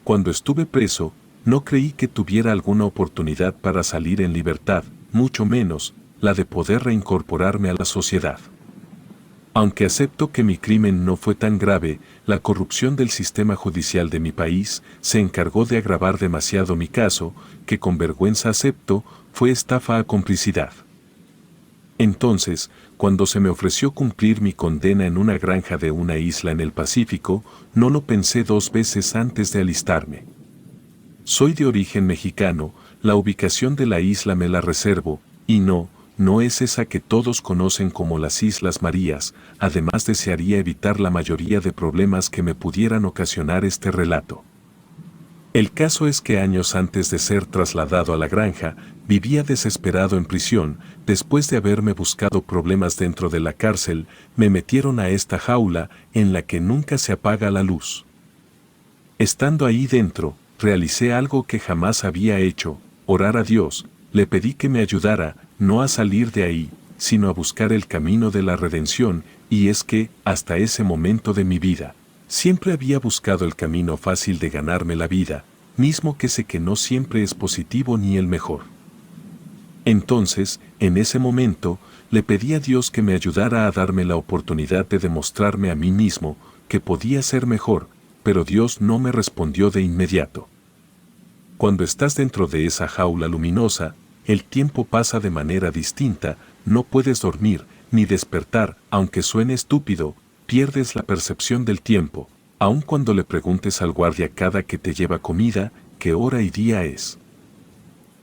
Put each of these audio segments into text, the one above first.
Cuando estuve preso, no creí que tuviera alguna oportunidad para salir en libertad, mucho menos la de poder reincorporarme a la sociedad. Aunque acepto que mi crimen no fue tan grave, la corrupción del sistema judicial de mi país se encargó de agravar demasiado mi caso, que con vergüenza acepto, fue estafa a complicidad. Entonces, cuando se me ofreció cumplir mi condena en una granja de una isla en el Pacífico, no lo pensé 2 veces antes de alistarme. Soy de origen mexicano, la ubicación de la isla me la reservo, y no es esa que todos conocen como las Islas Marías. Además desearía evitar la mayoría de problemas que me pudieran ocasionar este relato. El caso es que años antes de ser trasladado a la granja, vivía desesperado en prisión. Después de haberme buscado problemas dentro de la cárcel, me metieron a esta jaula en la que nunca se apaga la luz. Estando ahí dentro, realicé algo que jamás había hecho: orar a Dios. Le pedí que me ayudara, no a salir de ahí, sino a buscar el camino de la redención, y es que, hasta ese momento de mi vida, siempre había buscado el camino fácil de ganarme la vida, mismo que sé que no siempre es positivo ni el mejor. Entonces, en ese momento, le pedí a Dios que me ayudara a darme la oportunidad de demostrarme a mí mismo que podía ser mejor, pero Dios no me respondió de inmediato. Cuando estás dentro de esa jaula luminosa, el tiempo pasa de manera distinta, no puedes dormir, ni despertar, aunque suene estúpido, pierdes la percepción del tiempo, aun cuando le preguntes al guardia cada que te lleva comida, qué hora y día es.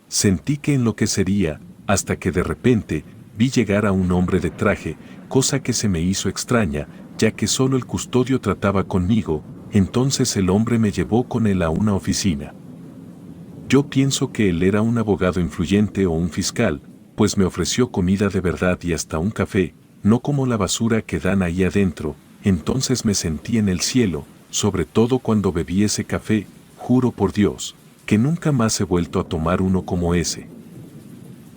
Sentí que enloquecería, hasta que de repente, vi llegar a un hombre de traje, cosa que se me hizo extraña, ya que solo el custodio trataba conmigo. Entonces el hombre me llevó con él a una oficina. Yo pienso que él era un abogado influyente o un fiscal, pues me ofreció comida de verdad y hasta un café, no como la basura que dan ahí adentro. Entonces me sentí en el cielo, sobre todo cuando bebí ese café. Juro por Dios, que nunca más he vuelto a tomar uno como ese.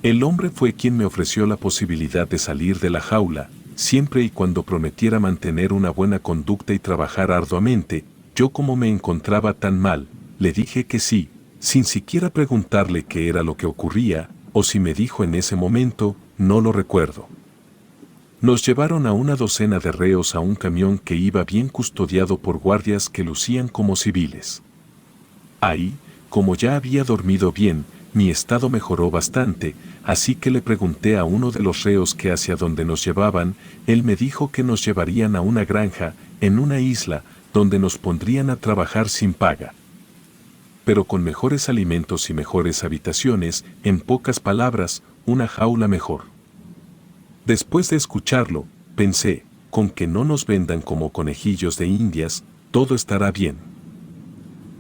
El hombre fue quien me ofreció la posibilidad de salir de la jaula, siempre y cuando prometiera mantener una buena conducta y trabajar arduamente. Yo, como me encontraba tan mal, le dije que sí, sin siquiera preguntarle qué era lo que ocurría, o si me dijo en ese momento, no lo recuerdo. Nos llevaron a una docena de reos a un camión que iba bien custodiado por guardias que lucían como civiles. Ahí, como ya había dormido bien, mi estado mejoró bastante, así que le pregunté a uno de los reos que hacia dónde nos llevaban. Él me dijo que nos llevarían a una granja, en una isla, donde nos pondrían a trabajar sin paga, pero con mejores alimentos y mejores habitaciones. En pocas palabras, una jaula mejor. Después de escucharlo, pensé, con que no nos vendan como conejillos de indias, todo estará bien.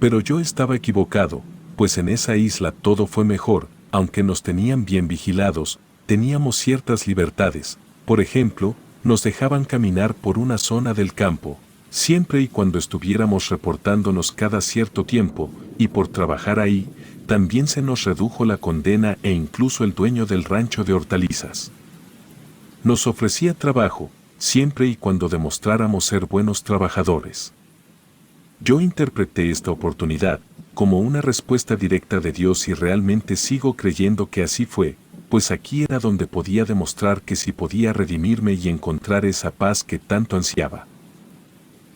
Pero yo estaba equivocado, pues en esa isla todo fue mejor. Aunque nos tenían bien vigilados, teníamos ciertas libertades. Por ejemplo, nos dejaban caminar por una zona del campo, siempre y cuando estuviéramos reportándonos cada cierto tiempo, y por trabajar ahí, también se nos redujo la condena. E incluso el dueño del rancho de hortalizas nos ofrecía trabajo, siempre y cuando demostráramos ser buenos trabajadores. Yo interpreté esta oportunidad como una respuesta directa de Dios y realmente sigo creyendo que así fue, pues aquí era donde podía demostrar que sí podía redimirme y encontrar esa paz que tanto ansiaba.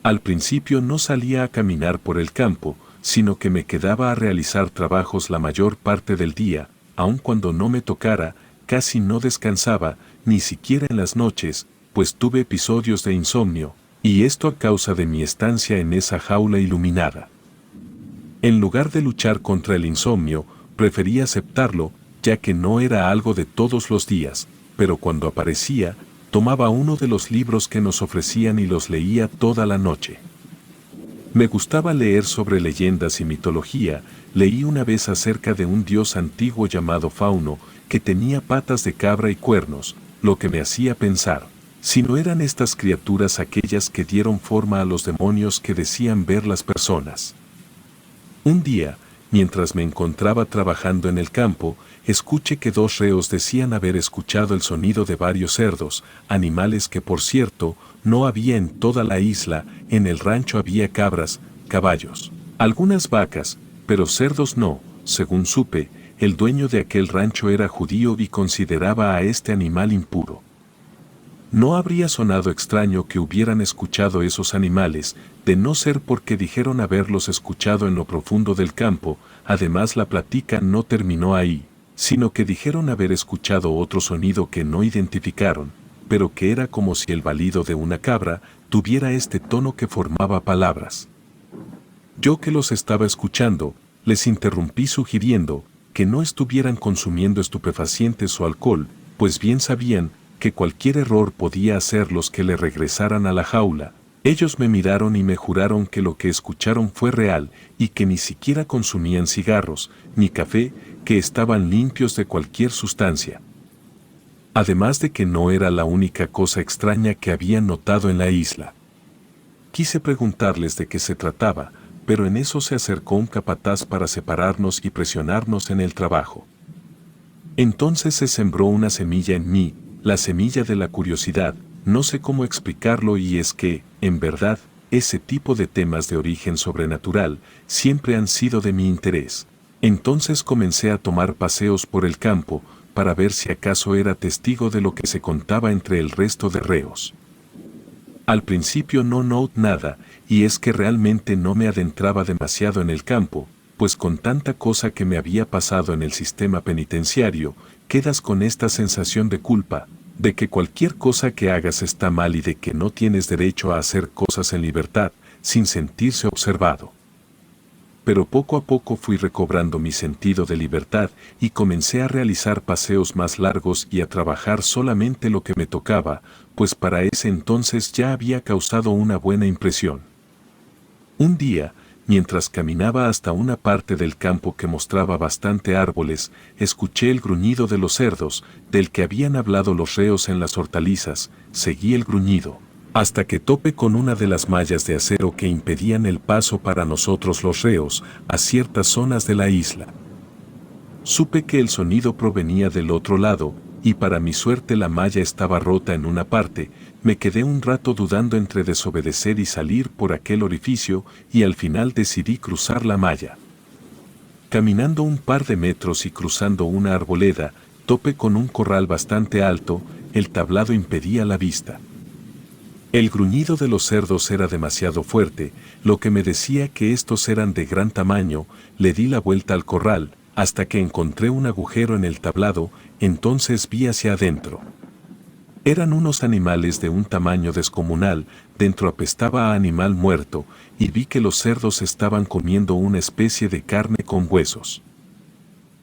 Al principio no salía a caminar por el campo, sino que me quedaba a realizar trabajos la mayor parte del día. Aun cuando no me tocara, casi no descansaba, ni siquiera en las noches, pues tuve episodios de insomnio, y esto a causa de mi estancia en esa jaula iluminada. En lugar de luchar contra el insomnio, preferí aceptarlo, ya que no era algo de todos los días, pero cuando aparecía, tomaba uno de los libros que nos ofrecían y los leía toda la noche. Me gustaba leer sobre leyendas y mitología. Leí una vez acerca de un dios antiguo llamado Fauno, que tenía patas de cabra y cuernos, lo que me hacía pensar, si no eran estas criaturas aquellas que dieron forma a los demonios que decían ver las personas. Un día, mientras me encontraba trabajando en el campo, escuché que 2 reos decían haber escuchado el sonido de varios cerdos, animales que por cierto no había en toda la isla. En el rancho había cabras, caballos, Algunas vacas, pero cerdos no. Según supe, el dueño de aquel rancho era judío y consideraba a este animal impuro. No habría sonado extraño que hubieran escuchado esos animales, de no ser porque dijeron haberlos escuchado en lo profundo del campo. Además, la plática no terminó ahí, sino que dijeron haber escuchado otro sonido que no identificaron, pero que era como si el balido de una cabra tuviera este tono que formaba palabras. Yo, que los estaba escuchando, les interrumpí sugiriendo que no estuvieran consumiendo estupefacientes o alcohol, pues bien sabían que cualquier error podía hacerlos que le regresaran a la jaula. Ellos me miraron y me juraron que lo que escucharon fue real y que ni siquiera consumían cigarros, ni café, que estaban limpios de cualquier sustancia. Además de que no era la única cosa extraña que habían notado en la isla. Quise preguntarles de qué se trataba, pero en eso se acercó un capataz para separarnos y presionarnos en el trabajo. Entonces se sembró una semilla en mí, la semilla de la curiosidad. No sé cómo explicarlo, y es que, en verdad, ese tipo de temas de origen sobrenatural siempre han sido de mi interés. Entonces comencé a tomar paseos por el campo para ver si acaso era testigo de lo que se contaba entre el resto de reos. Al principio no noté nada, y es que realmente no me adentraba demasiado en el campo, pues con tanta cosa que me había pasado en el sistema penitenciario, quedas con esta sensación de culpa, de que cualquier cosa que hagas está mal y de que no tienes derecho a hacer cosas en libertad, sin sentirse observado. Pero poco a poco fui recobrando mi sentido de libertad y comencé a realizar paseos más largos y a trabajar solamente lo que me tocaba, pues para ese entonces ya había causado una buena impresión. Un día, mientras caminaba hasta una parte del campo que mostraba bastante árboles, escuché el gruñido de los cerdos, del que habían hablado los reos en las hortalizas. Seguí el gruñido, hasta que topé con una de las mallas de acero que impedían el paso para nosotros los reos a ciertas zonas de la isla. Supe que el sonido provenía del otro lado, y para mi suerte la malla estaba rota en una parte. Me quedé un rato dudando entre desobedecer y salir por aquel orificio, y al final decidí cruzar la malla. Caminando un par de metros y cruzando una arboleda, topé con un corral bastante alto. El tablado impedía la vista. El gruñido de los cerdos era demasiado fuerte, lo que me decía que estos eran de gran tamaño. Le di la vuelta al corral, hasta que encontré un agujero en el tablado. Entonces vi hacia adentro. Eran unos animales de un tamaño descomunal. Dentro apestaba a animal muerto, y vi que los cerdos estaban comiendo una especie de carne con huesos.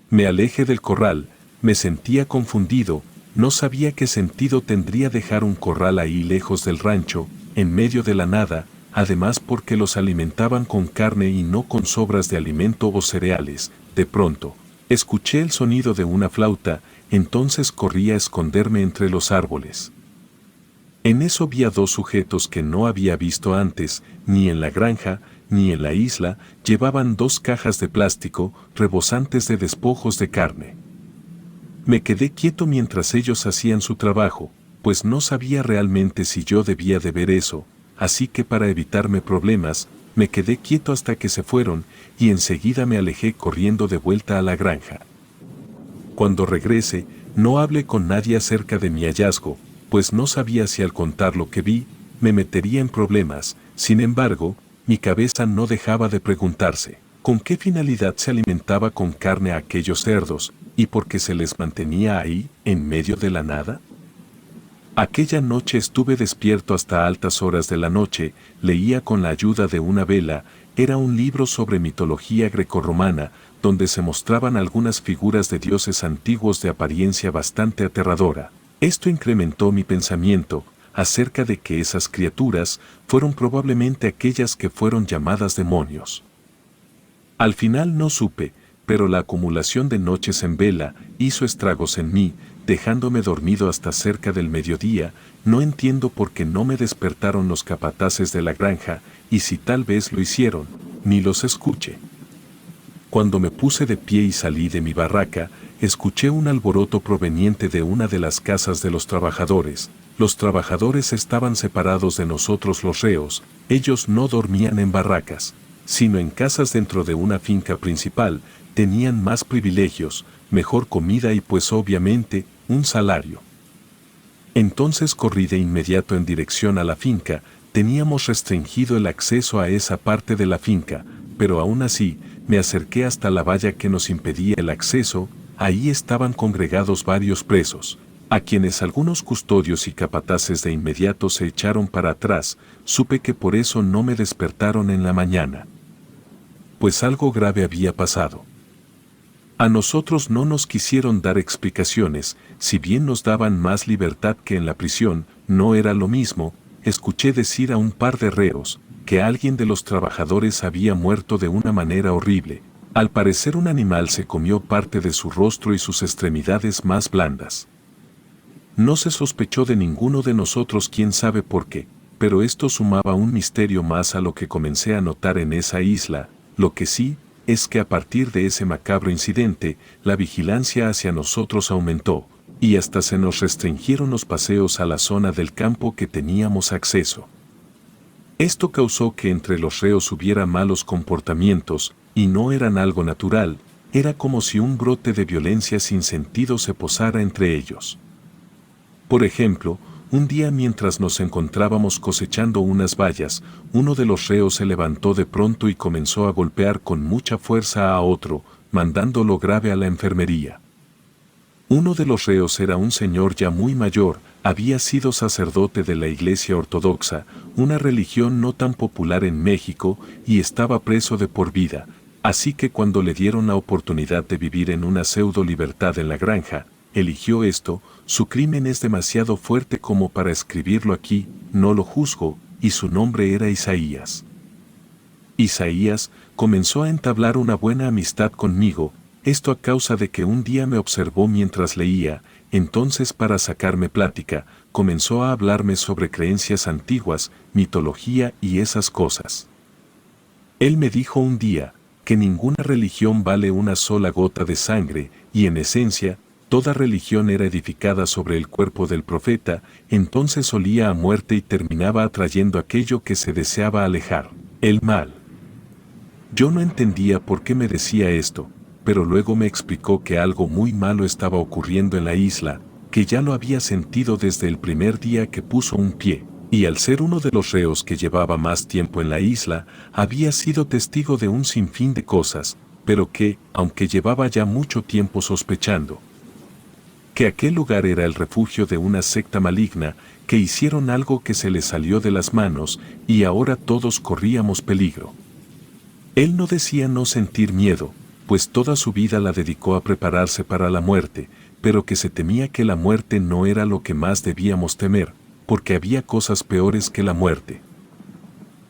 Me alejé del corral. Me sentía confundido. No sabía qué sentido tendría dejar un corral ahí lejos del rancho, en medio de la nada, además porque los alimentaban con carne y no con sobras de alimento o cereales. De pronto, escuché el sonido de una flauta. Entonces corrí a esconderme entre los árboles. En eso vi a dos sujetos que no había visto antes, ni en la granja, ni en la isla. Llevaban dos cajas de plástico, rebosantes de despojos de carne. Me quedé quieto mientras ellos hacían su trabajo, pues no sabía realmente si yo debía de ver eso, así que para evitarme problemas, me quedé quieto hasta que se fueron, y enseguida me alejé corriendo de vuelta a la granja. Cuando regrese, no hablé con nadie acerca de mi hallazgo, pues no sabía si al contar lo que vi, me metería en problemas. Sin embargo, mi cabeza no dejaba de preguntarse, ¿con qué finalidad se alimentaba con carne a aquellos cerdos, y por qué se les mantenía ahí, en medio de la nada? Aquella noche estuve despierto hasta altas horas de la noche. Leía con la ayuda de una vela. Era un libro sobre mitología grecorromana, donde se mostraban algunas figuras de dioses antiguos de apariencia bastante aterradora. Esto incrementó mi pensamiento acerca de que esas criaturas fueron probablemente aquellas que fueron llamadas demonios. Al final no supe, pero la acumulación de noches en vela hizo estragos en mí, dejándome dormido hasta cerca del mediodía. No entiendo por qué no me despertaron los capataces de la granja, y si tal vez lo hicieron, ni los escuché. Cuando me puse de pie y salí de mi barraca, escuché un alboroto proveniente de una de las casas de los trabajadores. Los trabajadores estaban separados de nosotros los reos. Ellos no dormían en barracas, sino en casas dentro de una finca principal, tenían más privilegios, mejor comida y pues obviamente, un salario. Entonces corrí de inmediato en dirección a la finca. Teníamos restringido el acceso a esa parte de la finca, pero aún así, me acerqué hasta la valla que nos impedía el acceso. Ahí estaban congregados varios presos, a quienes algunos custodios y capataces de inmediato se echaron para atrás. Supe que por eso no me despertaron en la mañana, pues algo grave había pasado. A nosotros no nos quisieron dar explicaciones, si bien nos daban más libertad que en la prisión, no era lo mismo. Escuché decir a un par de reos que alguien de los trabajadores había muerto de una manera horrible. Al parecer un animal se comió parte de su rostro y sus extremidades más blandas. No se sospechó de ninguno de nosotros, quién sabe por qué, pero esto sumaba un misterio más a lo que comencé a notar en esa isla. Lo que sí es que a partir de ese macabro incidente, la vigilancia hacia nosotros aumentó, y hasta se nos restringieron los paseos a la zona del campo que teníamos acceso. Esto causó que entre los reos hubiera malos comportamientos, y no eran algo natural, era como si un brote de violencia sin sentido se posara entre ellos. Por ejemplo, un día mientras nos encontrábamos cosechando unas bayas, uno de los reos se levantó de pronto y comenzó a golpear con mucha fuerza a otro, mandándolo grave a la enfermería. Uno de los reos era un señor ya muy mayor, había sido sacerdote de la Iglesia Ortodoxa, una religión no tan popular en México, y estaba preso de por vida, así que cuando le dieron la oportunidad de vivir en una pseudo libertad en la granja, eligió esto. Su crimen es demasiado fuerte como para escribirlo aquí, no lo juzgo, y su nombre era Isaías. Isaías comenzó a entablar una buena amistad conmigo, esto a causa de que un día me observó mientras leía. Entonces, para sacarme plática, comenzó a hablarme sobre creencias antiguas, mitología y esas cosas. Él me dijo un día que ninguna religión vale una sola gota de sangre, y en esencia, toda religión era edificada sobre el cuerpo del profeta. Entonces olía a muerte y terminaba atrayendo aquello que se deseaba alejar, el mal. Yo no entendía por qué me decía esto, pero luego me explicó que algo muy malo estaba ocurriendo en la isla, que ya lo había sentido desde el primer día que puso un pie, y al ser uno de los reos que llevaba más tiempo en la isla, había sido testigo de un sinfín de cosas, pero que, aunque llevaba ya mucho tiempo sospechando que aquel lugar era el refugio de una secta maligna, que hicieron algo que se les salió de las manos, y ahora todos corríamos peligro. Él no decía no sentir miedo, pues toda su vida la dedicó a prepararse para la muerte, pero que se temía que la muerte no era lo que más debíamos temer, porque había cosas peores que la muerte.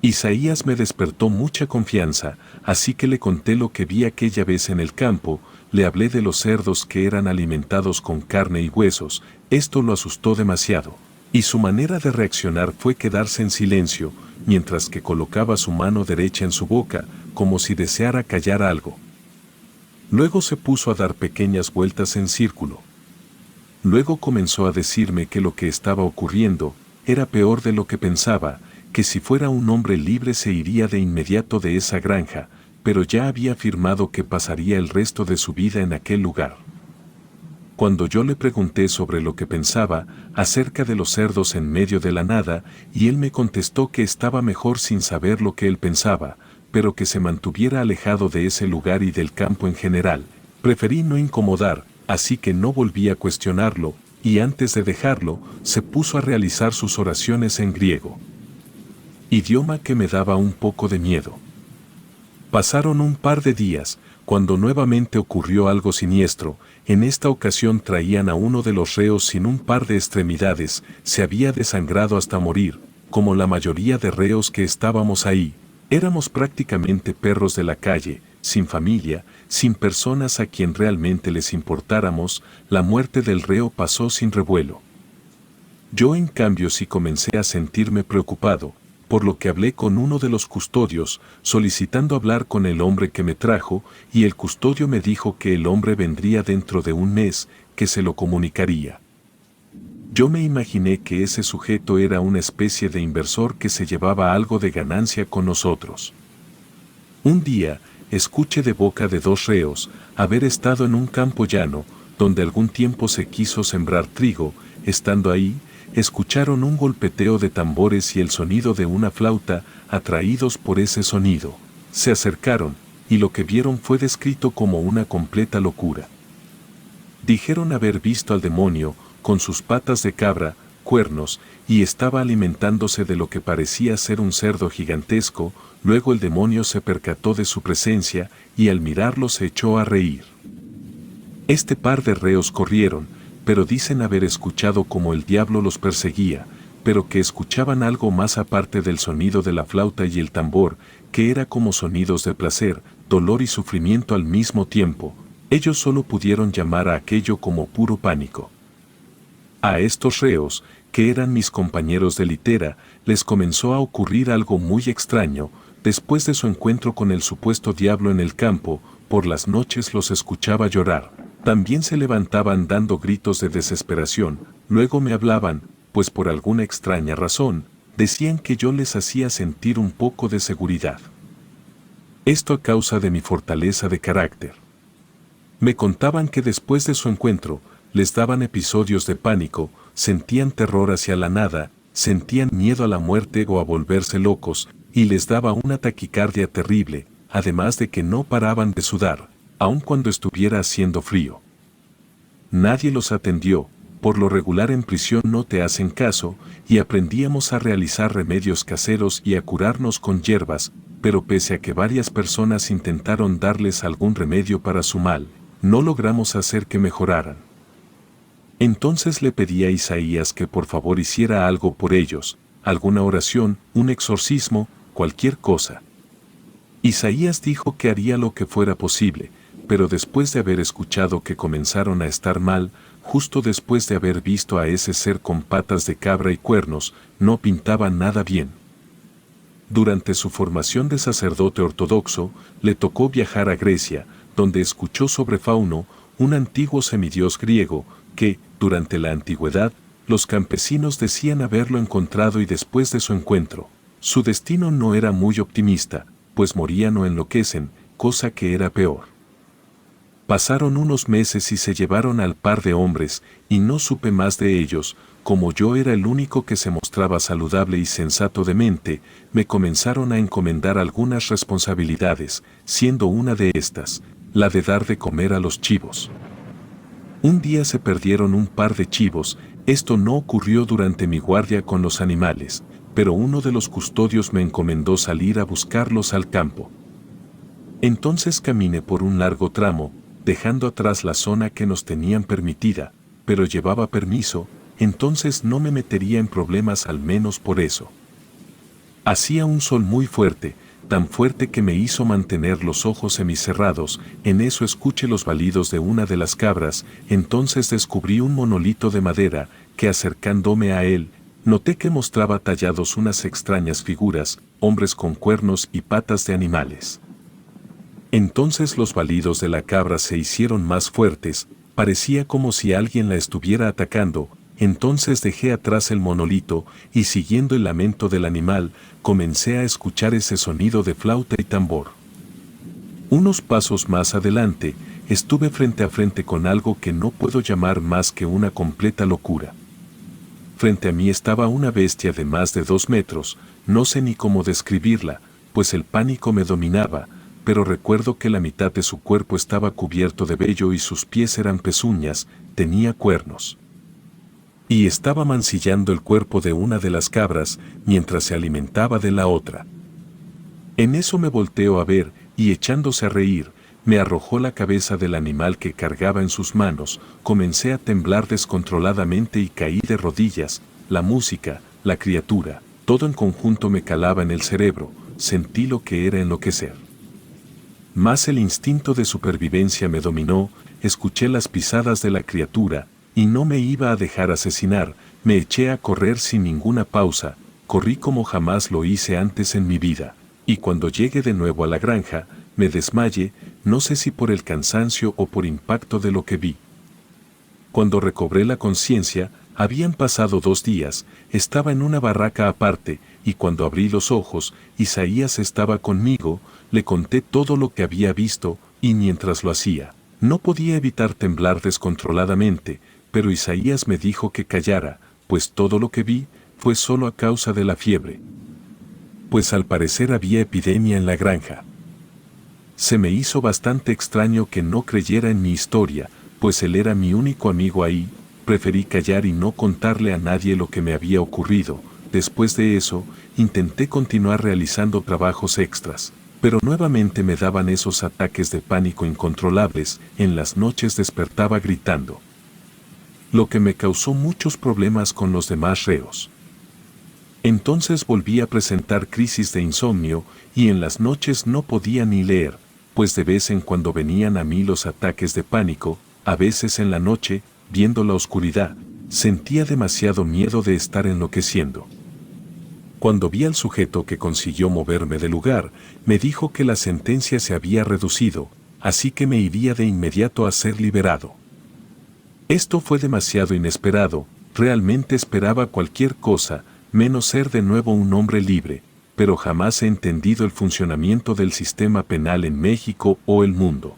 Isaías me despertó mucha confianza, así que le conté lo que vi aquella vez en el campo. Le hablé de los cerdos que eran alimentados con carne y huesos. Esto lo asustó demasiado, y su manera de reaccionar fue quedarse en silencio, mientras que colocaba su mano derecha en su boca, como si deseara callar algo. Luego se puso a dar pequeñas vueltas en círculo. Luego comenzó a decirme que lo que estaba ocurriendo era peor de lo que pensaba, que si fuera un hombre libre se iría de inmediato de esa granja, pero ya había afirmado que pasaría el resto de su vida en aquel lugar. Cuando yo le pregunté sobre lo que pensaba acerca de los cerdos en medio de la nada, y él me contestó que estaba mejor sin saber lo que él pensaba, pero que se mantuviera alejado de ese lugar y del campo en general. Preferí no incomodar, así que no volví a cuestionarlo, y antes de dejarlo, se puso a realizar sus oraciones en griego, idioma que me daba un poco de miedo. Pasaron un par de días, cuando nuevamente ocurrió algo siniestro. En esta ocasión traían a uno de los reos sin un par de extremidades, se había desangrado hasta morir, como la mayoría de reos que estábamos ahí. Éramos prácticamente perros de la calle, sin familia, sin personas a quien realmente les importáramos. La muerte del reo pasó sin revuelo. Yo en cambio sí comencé a sentirme preocupado, por lo que hablé con uno de los custodios, solicitando hablar con el hombre que me trajo, y el custodio me dijo que el hombre vendría dentro de un mes, que se lo comunicaría. Yo me imaginé que ese sujeto era una especie de inversor que se llevaba algo de ganancia con nosotros. Un día, escuché de boca de dos reos haber estado en un campo llano, donde algún tiempo se quiso sembrar trigo. Estando ahí, escucharon un golpeteo de tambores y el sonido de una flauta. Atraídos por ese sonido, se acercaron, y lo que vieron fue descrito como una completa locura. Dijeron haber visto al demonio, con sus patas de cabra, cuernos, y estaba alimentándose de lo que parecía ser un cerdo gigantesco. Luego el demonio se percató de su presencia, y al mirarlo se echó a reír. Este par de reos corrieron, pero dicen haber escuchado como el diablo los perseguía, pero que escuchaban algo más aparte del sonido de la flauta y el tambor, que era como sonidos de placer, dolor y sufrimiento al mismo tiempo. Ellos solo pudieron llamar a aquello como puro pánico. A estos reos, que eran mis compañeros de litera, les comenzó a ocurrir algo muy extraño. Después de su encuentro con el supuesto diablo en el campo, por las noches los escuchaba llorar. También se levantaban dando gritos de desesperación. Luego me hablaban, pues por alguna extraña razón, decían que yo les hacía sentir un poco de seguridad. Esto a causa de mi fortaleza de carácter. Me contaban que después de su encuentro, les daban episodios de pánico, sentían terror hacia la nada, sentían miedo a la muerte o a volverse locos, y les daba una taquicardia terrible, además de que no paraban de sudar, aun cuando estuviera haciendo frío. Nadie los atendió. Por lo regular en prisión no te hacen caso, y aprendíamos a realizar remedios caseros y a curarnos con hierbas, pero pese a que varias personas intentaron darles algún remedio para su mal, no logramos hacer que mejoraran. Entonces le pedí a Isaías que por favor hiciera algo por ellos, alguna oración, un exorcismo, cualquier cosa. Isaías dijo que haría lo que fuera posible, pero después de haber escuchado que comenzaron a estar mal, justo después de haber visto a ese ser con patas de cabra y cuernos, no pintaba nada bien. Durante su formación de sacerdote ortodoxo, le tocó viajar a Grecia, donde escuchó sobre Fauno, un antiguo semidios griego, que, durante la antigüedad, los campesinos decían haberlo encontrado y después de su encuentro, su destino no era muy optimista, pues morían o enloquecen, cosa que era peor. Pasaron unos meses y se llevaron al par de hombres, y no supe más de ellos. Como yo era el único que se mostraba saludable y sensato de mente, me comenzaron a encomendar algunas responsabilidades, siendo una de estas, la de dar de comer a los chivos. Un día se perdieron un par de chivos. Esto no ocurrió durante mi guardia con los animales, pero uno de los custodios me encomendó salir a buscarlos al campo. Entonces caminé por un largo tramo, dejando atrás la zona que nos tenían permitida, pero llevaba permiso, entonces no me metería en problemas al menos por eso. Hacía un sol muy fuerte, tan fuerte que me hizo mantener los ojos semicerrados. En eso escuché los balidos de una de las cabras. Entonces descubrí un monolito de madera, que acercándome a él, noté que mostraba tallados unas extrañas figuras, hombres con cuernos y patas de animales. Entonces los balidos de la cabra se hicieron más fuertes, parecía como si alguien la estuviera atacando. Entonces dejé atrás el monolito, y siguiendo el lamento del animal, comencé a escuchar ese sonido de flauta y tambor. Unos pasos más adelante, estuve frente a frente con algo que no puedo llamar más que una completa locura. Frente a mí estaba una bestia de más de 2 metros, no sé ni cómo describirla, pues el pánico me dominaba, pero recuerdo que la mitad de su cuerpo estaba cubierto de vello y sus pies eran pezuñas, tenía cuernos. Y estaba mancillando el cuerpo de una de las cabras, mientras se alimentaba de la otra. En eso me volteo a ver, y echándose a reír, me arrojó la cabeza del animal que cargaba en sus manos. Comencé a temblar descontroladamente y caí de rodillas. La música, la criatura, todo en conjunto me calaba en el cerebro. Sentí lo que era enloquecer. Más el instinto de supervivencia me dominó. Escuché las pisadas de la criatura, y no me iba a dejar asesinar. Me eché a correr sin ninguna pausa, corrí como jamás lo hice antes en mi vida, y cuando llegué de nuevo a la granja, me desmayé, no sé si por el cansancio o por impacto de lo que vi. Cuando recobré la conciencia, Habían pasado 2 días, estaba en una barraca aparte, y cuando abrí los ojos, Isaías estaba conmigo, le conté todo lo que había visto, y mientras lo hacía, no podía evitar temblar descontroladamente, pero Isaías me dijo que callara, pues todo lo que vi fue solo a causa de la fiebre. Pues al parecer había epidemia en la granja. Se me hizo bastante extraño que no creyera en mi historia, pues él era mi único amigo ahí. Preferí callar y no contarle a nadie lo que me había ocurrido. Después de eso, intenté continuar realizando trabajos extras, pero nuevamente me daban esos ataques de pánico incontrolables. En las noches despertaba gritando, lo que me causó muchos problemas con los demás reos. Entonces volví a presentar crisis de insomnio, y en las noches no podía ni leer, pues de vez en cuando venían a mí los ataques de pánico. A veces en la noche, viendo la oscuridad, sentía demasiado miedo de estar enloqueciendo. Cuando vi al sujeto que consiguió moverme del lugar, me dijo que la sentencia se había reducido, así que me iría de inmediato a ser liberado. Esto fue demasiado inesperado, realmente esperaba cualquier cosa, menos ser de nuevo un hombre libre, pero jamás he entendido el funcionamiento del sistema penal en México o el mundo.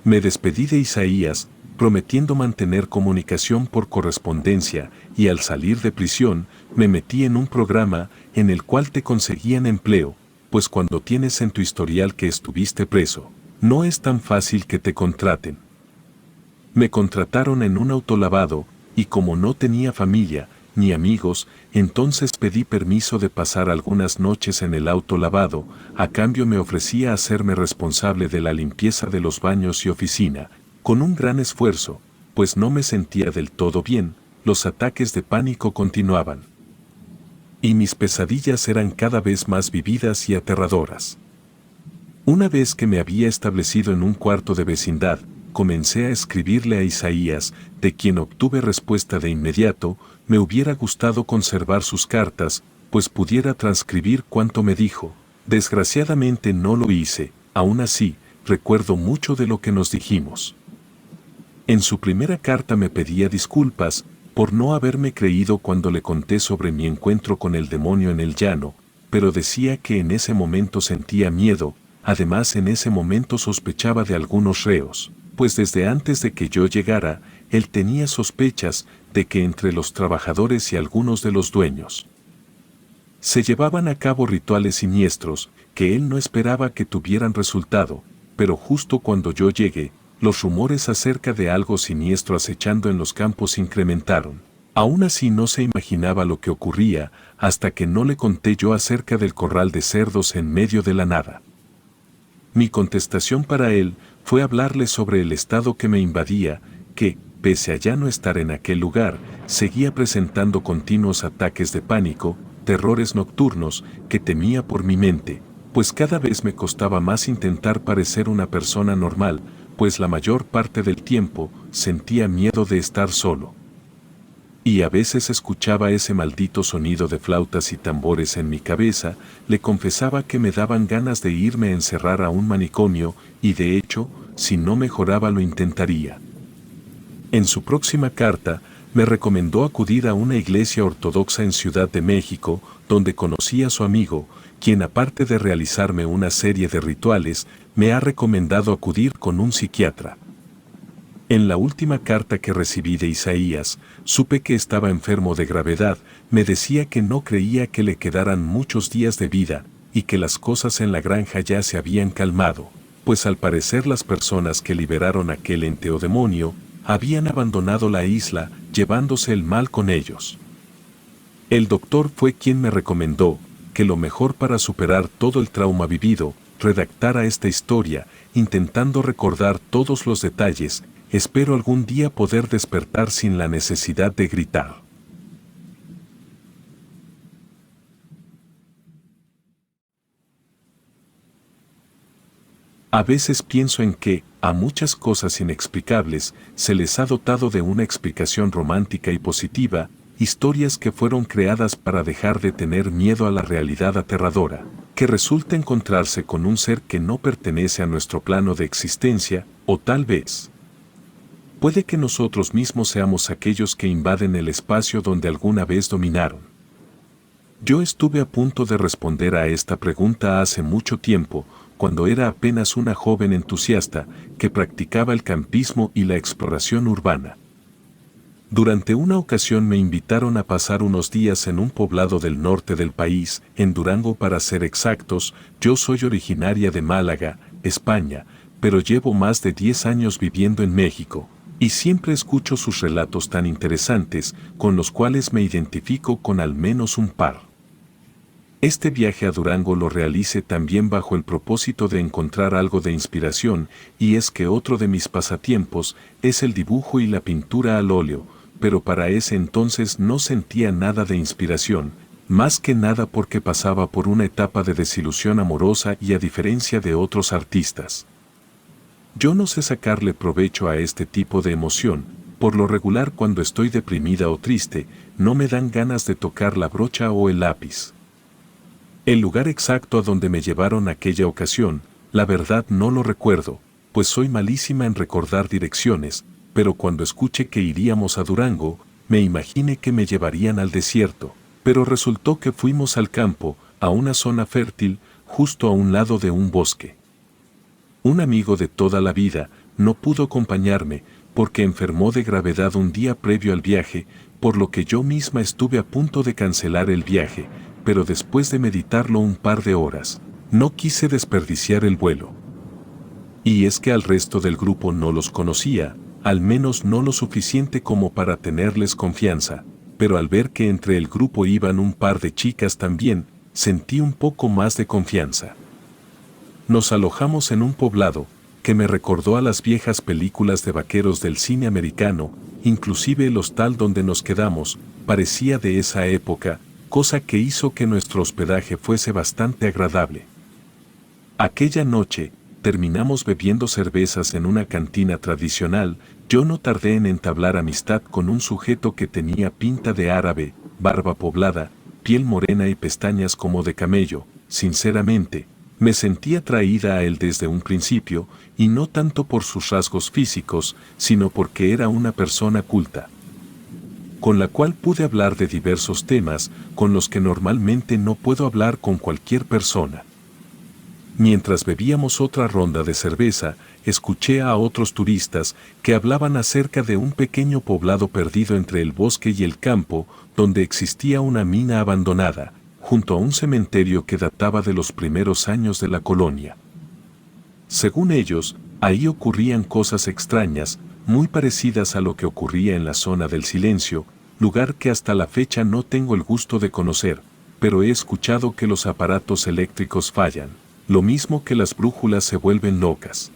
Me despedí de Isaías, prometiendo mantener comunicación por correspondencia, y al salir de prisión, me metí en un programa en el cual te conseguían empleo, pues cuando tienes en tu historial que estuviste preso, no es tan fácil que te contraten. Me contrataron en un autolavado, y como no tenía familia ni amigos, entonces pedí permiso de pasar algunas noches en el autolavado. A cambio me ofrecía hacerme responsable de la limpieza de los baños y oficina, con un gran esfuerzo, pues no me sentía del todo bien. Los ataques de pánico continuaban, y mis pesadillas eran cada vez más vividas y aterradoras. Una vez que me había establecido en un cuarto de vecindad, comencé a escribirle a Isaías, de quien obtuve respuesta de inmediato. Me hubiera gustado conservar sus cartas, pues pudiera transcribir cuanto me dijo. Desgraciadamente no lo hice. Aún así, recuerdo mucho de lo que nos dijimos. En su primera carta me pedía disculpas por no haberme creído cuando le conté sobre mi encuentro con el demonio en el llano, pero decía que en ese momento sentía miedo. Además, en ese momento sospechaba de algunos reos, pues desde antes de que yo llegara, él tenía sospechas de que entre los trabajadores y algunos de los dueños se llevaban a cabo rituales siniestros que él no esperaba que tuvieran resultado, pero justo cuando yo llegué, los rumores acerca de algo siniestro acechando en los campos se incrementaron. Aún así no se imaginaba lo que ocurría hasta que no le conté yo acerca del corral de cerdos en medio de la nada. Mi contestación para él fue hablarle sobre el estado que me invadía, que, pese a ya no estar en aquel lugar, seguía presentando continuos ataques de pánico, terrores nocturnos que temía por mi mente, pues cada vez me costaba más intentar parecer una persona normal, pues la mayor parte del tiempo sentía miedo de estar solo. Y a veces escuchaba ese maldito sonido de flautas y tambores en mi cabeza. Le confesaba que me daban ganas de irme a encerrar a un manicomio, y de hecho, si no mejoraba lo intentaría. En su próxima carta, me recomendó acudir a una iglesia ortodoxa en Ciudad de México, donde conocí a su amigo, quien aparte de realizarme una serie de rituales, me ha recomendado acudir con un psiquiatra. En la última carta que recibí de Isaías, supe que estaba enfermo de gravedad. Me decía que no creía que le quedaran muchos días de vida, y que las cosas en la granja ya se habían calmado, pues al parecer las personas que liberaron aquel ente o demonio, habían abandonado la isla, llevándose el mal con ellos. El doctor fue quien me recomendó que lo mejor para superar todo el trauma vivido, redactara esta historia, intentando recordar todos los detalles. Espero algún día poder despertar sin la necesidad de gritar. A veces pienso en que, a muchas cosas inexplicables, se les ha dotado de una explicación romántica y positiva, historias que fueron creadas para dejar de tener miedo a la realidad aterradora, que resulta encontrarse con un ser que no pertenece a nuestro plano de existencia, o tal vez Puede que nosotros mismos seamos aquellos que invaden el espacio donde alguna vez dominaron. Yo estuve a punto de responder a esta pregunta hace mucho tiempo, cuando era apenas una joven entusiasta que practicaba el campismo y la exploración urbana. Durante una ocasión me invitaron a pasar unos días en un poblado del norte del país, en Durango para ser exactos. Yo soy originaria de Málaga, España, pero llevo más de 10 años viviendo en México, y siempre escucho sus relatos tan interesantes, con los cuales me identifico con al menos un par. Este viaje a Durango lo realicé también bajo el propósito de encontrar algo de inspiración, y es que otro de mis pasatiempos es el dibujo y la pintura al óleo, pero para ese entonces no sentía nada de inspiración, más que nada porque pasaba por una etapa de desilusión amorosa y a diferencia de otros artistas. Yo no sé sacarle provecho a este tipo de emoción, por lo regular cuando estoy deprimida o triste, no me dan ganas de tocar la brocha o el lápiz. El lugar exacto a donde me llevaron aquella ocasión, la verdad no lo recuerdo, pues soy malísima en recordar direcciones, pero cuando escuché que iríamos a Durango, me imaginé que me llevarían al desierto, pero resultó que fuimos al campo, a una zona fértil, justo a un lado de un bosque. Un amigo de toda la vida no pudo acompañarme, porque enfermó de gravedad un día previo al viaje, por lo que yo misma estuve a punto de cancelar el viaje, pero después de meditarlo un par de horas, no quise desperdiciar el vuelo. Y es que al resto del grupo no los conocía, al menos no lo suficiente como para tenerles confianza, pero al ver que entre el grupo iban un par de chicas también, sentí un poco más de confianza. Nos alojamos en un poblado, que me recordó a las viejas películas de vaqueros del cine americano, inclusive el hostal donde nos quedamos, parecía de esa época, cosa que hizo que nuestro hospedaje fuese bastante agradable. Aquella noche, terminamos bebiendo cervezas en una cantina tradicional. Yo no tardé en entablar amistad con un sujeto que tenía pinta de árabe, barba poblada, piel morena y pestañas como de camello. Sinceramente, me sentí atraída a él desde un principio, y no tanto por sus rasgos físicos, sino porque era una persona culta, con la cual pude hablar de diversos temas, con los que normalmente no puedo hablar con cualquier persona. Mientras bebíamos otra ronda de cerveza, escuché a otros turistas que hablaban acerca de un pequeño poblado perdido entre el bosque y el campo, donde existía una mina abandonada, junto a un cementerio que databa de los primeros años de la colonia. Según ellos, ahí ocurrían cosas extrañas, muy parecidas a lo que ocurría en la zona del silencio, lugar que hasta la fecha no tengo el gusto de conocer, pero he escuchado que los aparatos eléctricos fallan, lo mismo que las brújulas se vuelven locas.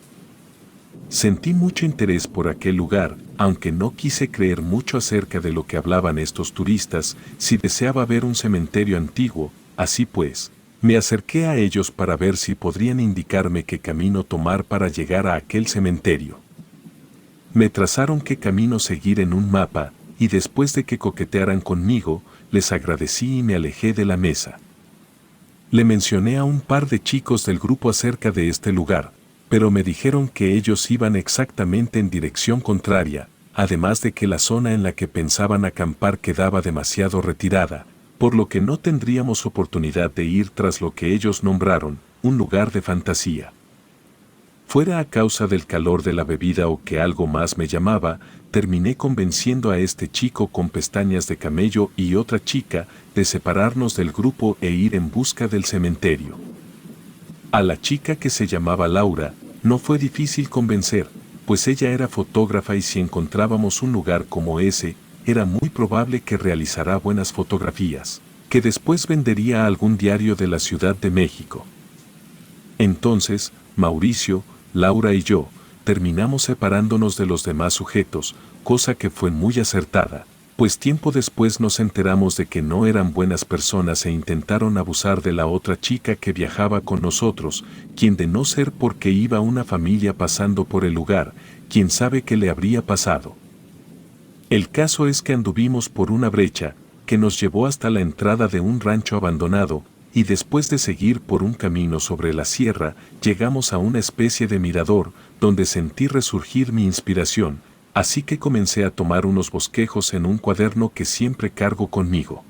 Sentí mucho interés por aquel lugar, aunque no quise creer mucho acerca de lo que hablaban estos turistas. Si deseaba ver un cementerio antiguo, así pues, me acerqué a ellos para ver si podrían indicarme qué camino tomar para llegar a aquel cementerio. Me trazaron qué camino seguir en un mapa, y después de que coquetearan conmigo, les agradecí y me alejé de la mesa. Le mencioné a un par de chicos del grupo acerca de este lugar, pero me dijeron que ellos iban exactamente en dirección contraria, además de que la zona en la que pensaban acampar quedaba demasiado retirada, por lo que no tendríamos oportunidad de ir tras lo que ellos nombraron, un lugar de fantasía. Fuera a causa del calor de la bebida o que algo más me llamaba, terminé convenciendo a este chico con pestañas de camello y otra chica de separarnos del grupo e ir en busca del cementerio. A la chica, que se llamaba Laura, no fue difícil convencer, pues ella era fotógrafa y si encontrábamos un lugar como ese, era muy probable que realizara buenas fotografías, que después vendería a algún diario de la Ciudad de México. Entonces, Mauricio, Laura y yo, terminamos separándonos de los demás sujetos, cosa que fue muy acertada, pues tiempo después nos enteramos de que no eran buenas personas e intentaron abusar de la otra chica que viajaba con nosotros, quien de no ser porque iba una familia pasando por el lugar, quién sabe qué le habría pasado. El caso es que anduvimos por una brecha, que nos llevó hasta la entrada de un rancho abandonado, y después de seguir por un camino sobre la sierra, llegamos a una especie de mirador, donde sentí resurgir mi inspiración. así que comencé a tomar unos bosquejos en un cuaderno que siempre cargo conmigo.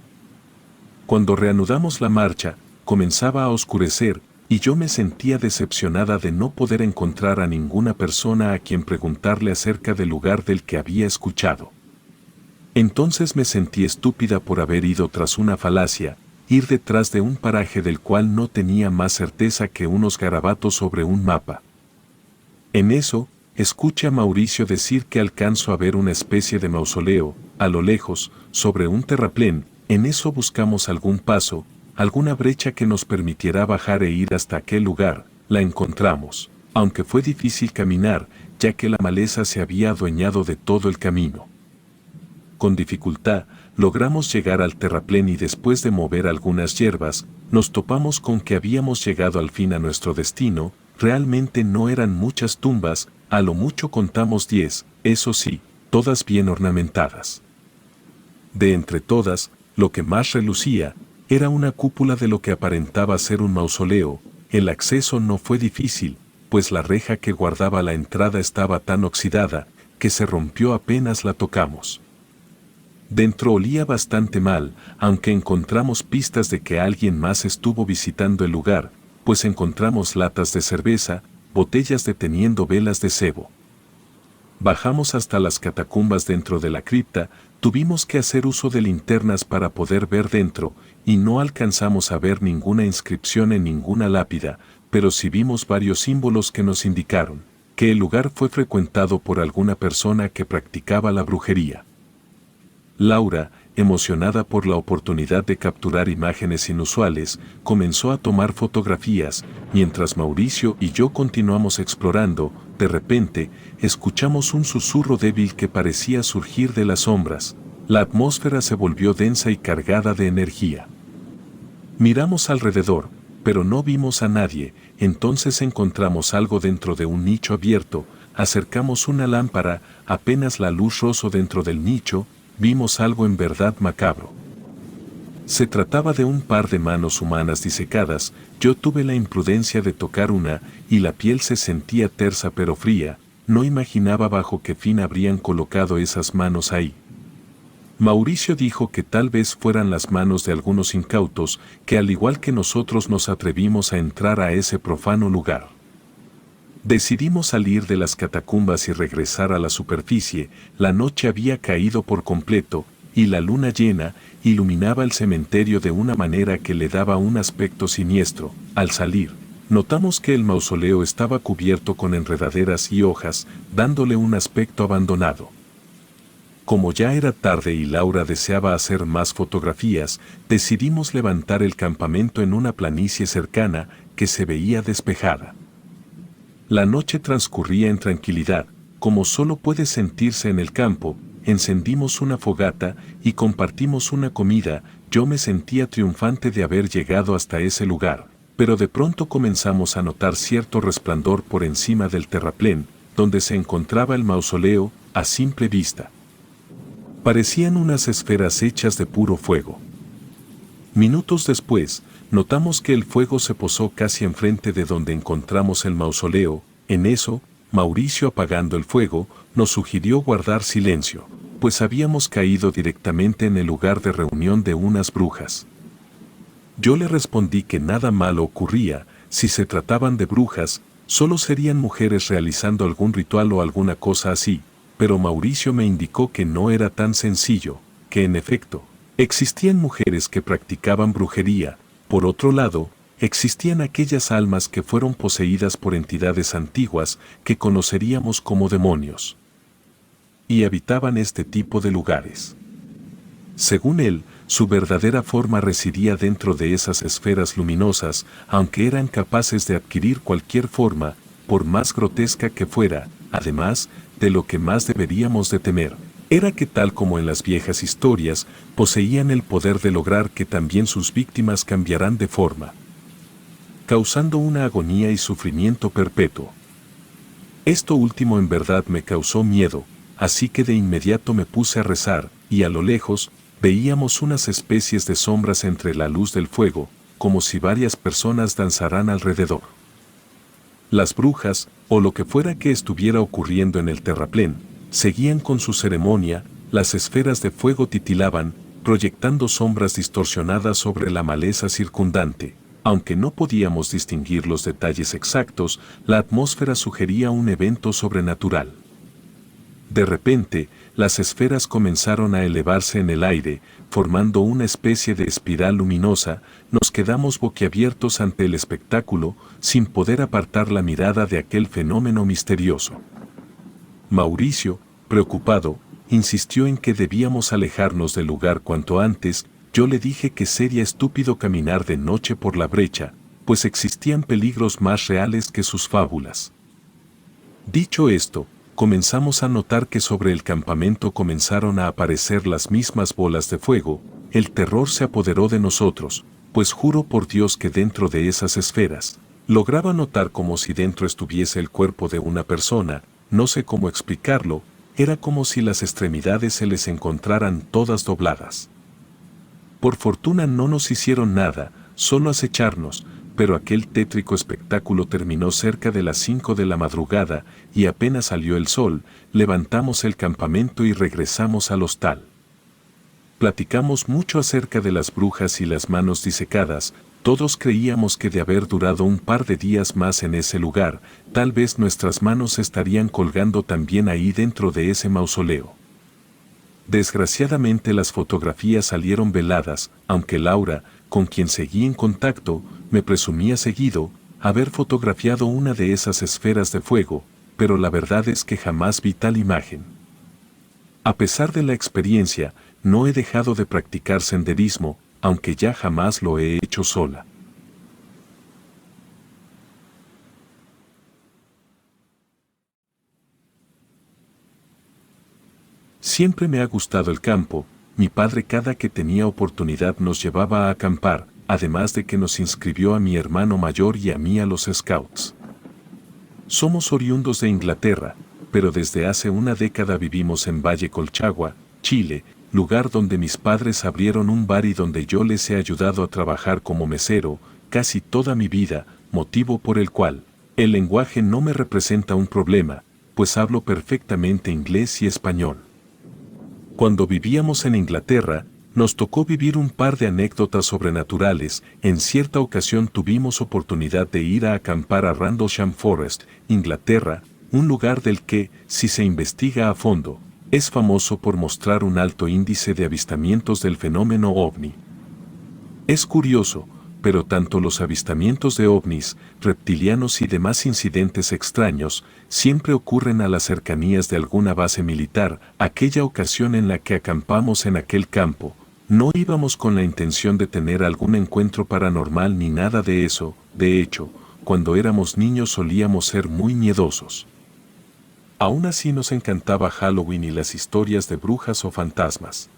Cuando reanudamos la marcha, comenzaba a oscurecer, y yo me sentía decepcionada de no poder encontrar a ninguna persona a quien preguntarle acerca del lugar del que había escuchado. Entonces me sentí estúpida por haber ido tras una falacia, ir detrás de un paraje del cual no tenía más certeza que unos garabatos sobre un mapa. En eso, escuché a Mauricio decir que alcanzo a ver una especie de mausoleo, a lo lejos, sobre un terraplén. En eso buscamos algún paso, alguna brecha que nos permitiera bajar e ir hasta aquel lugar. La encontramos, aunque fue difícil caminar, ya que la maleza se había adueñado de todo el camino. Con dificultad, logramos llegar al terraplén y después de mover algunas hierbas, nos topamos con que habíamos llegado al fin a nuestro destino. Realmente no eran muchas tumbas, a lo mucho contamos 10, eso sí, todas bien ornamentadas. De entre todas, lo que más relucía, era una cúpula de lo que aparentaba ser un mausoleo. El acceso no fue difícil, pues la reja que guardaba la entrada estaba tan oxidada, que se rompió apenas la tocamos. Dentro olía bastante mal, aunque encontramos pistas de que alguien más estuvo visitando el lugar, pues encontramos latas de cerveza, botellas deteniendo velas de cebo. Bajamos hasta las catacumbas dentro de la cripta, tuvimos que hacer uso de linternas para poder ver dentro, y no alcanzamos a ver ninguna inscripción en ninguna lápida, pero sí vimos varios símbolos que nos indicaron que el lugar fue frecuentado por alguna persona que practicaba la brujería. Laura, emocionada por la oportunidad de capturar imágenes inusuales, comenzó a tomar fotografías, mientras Mauricio y yo continuamos explorando. De repente, escuchamos un susurro débil que parecía surgir de las sombras. La atmósfera se volvió densa y cargada de energía. Miramos alrededor, pero no vimos a nadie. Entonces encontramos algo dentro de un nicho abierto, acercamos una lámpara, apenas la luz rozó dentro del nicho, vimos algo en verdad macabro. Se trataba de un par de manos humanas disecadas. Yo tuve la imprudencia de tocar una, y la piel se sentía tersa pero fría. No imaginaba bajo qué fin habrían colocado esas manos ahí. Mauricio dijo que tal vez fueran las manos de algunos incautos, que al igual que nosotros nos atrevimos a entrar a ese profano lugar. Decidimos salir de las catacumbas y regresar a la superficie. La noche había caído por completo, y la luna llena iluminaba el cementerio de una manera que le daba un aspecto siniestro. Al salir, notamos que el mausoleo estaba cubierto con enredaderas y hojas, dándole un aspecto abandonado. Como ya era tarde y Laura deseaba hacer más fotografías, decidimos levantar el campamento en una planicie cercana que se veía despejada. La noche transcurría en tranquilidad, como solo puede sentirse en el campo. Encendimos una fogata y compartimos una comida. Yo me sentía triunfante de haber llegado hasta ese lugar, pero de pronto comenzamos a notar cierto resplandor por encima del terraplén, donde se encontraba el mausoleo. A simple vista parecían unas esferas hechas de puro fuego. Minutos después, notamos que el fuego se posó casi enfrente de donde encontramos el mausoleo. En eso, Mauricio, apagando el fuego, nos sugirió guardar silencio, pues habíamos caído directamente en el lugar de reunión de unas brujas. Yo le respondí que nada malo ocurría. Si se trataban de brujas, solo serían mujeres realizando algún ritual o alguna cosa así, pero Mauricio me indicó que no era tan sencillo, que en efecto, existían mujeres que practicaban brujería. Por otro lado, existían aquellas almas que fueron poseídas por entidades antiguas que conoceríamos como demonios, y habitaban este tipo de lugares. Según él, su verdadera forma residía dentro de esas esferas luminosas, aunque eran capaces de adquirir cualquier forma, por más grotesca que fuera. Además, de lo que más deberíamos de temer, era que tal como en las viejas historias, poseían el poder de lograr que también sus víctimas cambiaran de forma, causando una agonía y sufrimiento perpetuo. Esto último en verdad me causó miedo, así que de inmediato me puse a rezar, y a lo lejos, veíamos unas especies de sombras entre la luz del fuego, como si varias personas danzaran alrededor. Las brujas, o lo que fuera que estuviera ocurriendo en el terraplén, Seguían con su ceremonia, las esferas de fuego titilaban, proyectando sombras distorsionadas sobre la maleza circundante. Aunque no podíamos distinguir los detalles exactos, la atmósfera sugería un evento sobrenatural. De repente, las esferas comenzaron a elevarse en el aire, formando una especie de espiral luminosa. Nos quedamos boquiabiertos ante el espectáculo, sin poder apartar la mirada de aquel fenómeno misterioso. Mauricio, preocupado, insistió en que debíamos alejarnos del lugar cuanto antes. Yo le dije que sería estúpido caminar de noche por la brecha, pues existían peligros más reales que sus fábulas. Dicho esto, comenzamos a notar que sobre el campamento comenzaron a aparecer las mismas bolas de fuego. El terror se apoderó de nosotros, pues juro por Dios que dentro de esas esferas, lograba notar como si dentro estuviese el cuerpo de una persona. No sé cómo explicarlo, era como si las extremidades se les encontraran todas dobladas. Por fortuna no nos hicieron nada, solo acecharnos, pero aquel tétrico espectáculo terminó cerca de las 5 de la madrugada, y apenas salió el sol, levantamos el campamento y regresamos al hostal. Platicamos mucho acerca de las brujas y las manos disecadas. Todos creíamos que de haber durado un par de días más en ese lugar, tal vez nuestras manos estarían colgando también ahí dentro de ese mausoleo. Desgraciadamente las fotografías salieron veladas, aunque Laura, con quien seguí en contacto, me presumía seguido haber fotografiado una de esas esferas de fuego, pero la verdad es que jamás vi tal imagen. A pesar de la experiencia, no he dejado de practicar senderismo, aunque ya jamás lo he hecho sola. Siempre me ha gustado el campo. Mi padre cada que tenía oportunidad nos llevaba a acampar, además de que nos inscribió a mi hermano mayor y a mí a los Scouts. Somos oriundos de Inglaterra, pero desde hace una década vivimos en Valle Colchagua, Chile, lugar donde mis padres abrieron un bar y donde yo les he ayudado a trabajar como mesero casi toda mi vida, motivo por el cual el lenguaje no me representa un problema, pues hablo perfectamente inglés y español. Cuando vivíamos en Inglaterra, nos tocó vivir un par de anécdotas sobrenaturales. En cierta ocasión tuvimos oportunidad de ir a acampar a Rendlesham Forest, Inglaterra, un lugar del que, si se investiga a fondo, es famoso por mostrar un alto índice de avistamientos del fenómeno ovni. Es curioso, pero tanto los avistamientos de ovnis, reptilianos y demás incidentes extraños, siempre ocurren a las cercanías de alguna base militar. Aquella ocasión en la que acampamos en aquel campo, no íbamos con la intención de tener algún encuentro paranormal ni nada de eso. De hecho, cuando éramos niños solíamos ser muy miedosos. Aún así nos encantaba Halloween y las historias de brujas o fantasmas.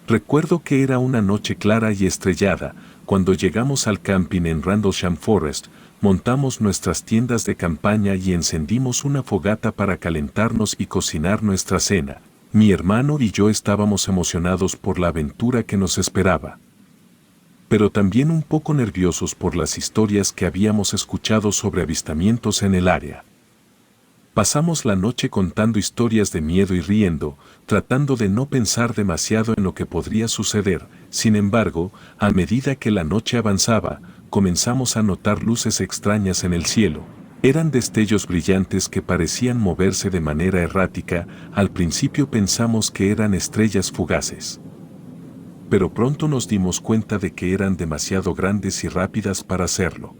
Recuerdo que era una noche clara y estrellada, cuando llegamos al camping en Rendlesham Forest, montamos nuestras tiendas de campaña y encendimos una fogata para calentarnos y cocinar nuestra cena. Mi hermano y yo estábamos emocionados por la aventura que nos esperaba, pero también un poco nerviosos por las historias que habíamos escuchado sobre avistamientos en el área. Pasamos la noche contando historias de miedo y riendo, tratando de no pensar demasiado en lo que podría suceder. Sin embargo, a medida que la noche avanzaba, comenzamos a notar luces extrañas en el cielo. Eran destellos brillantes que parecían moverse de manera errática. Al principio pensamos que eran estrellas fugaces, pero pronto nos dimos cuenta de que eran demasiado grandes y rápidas para hacerlo.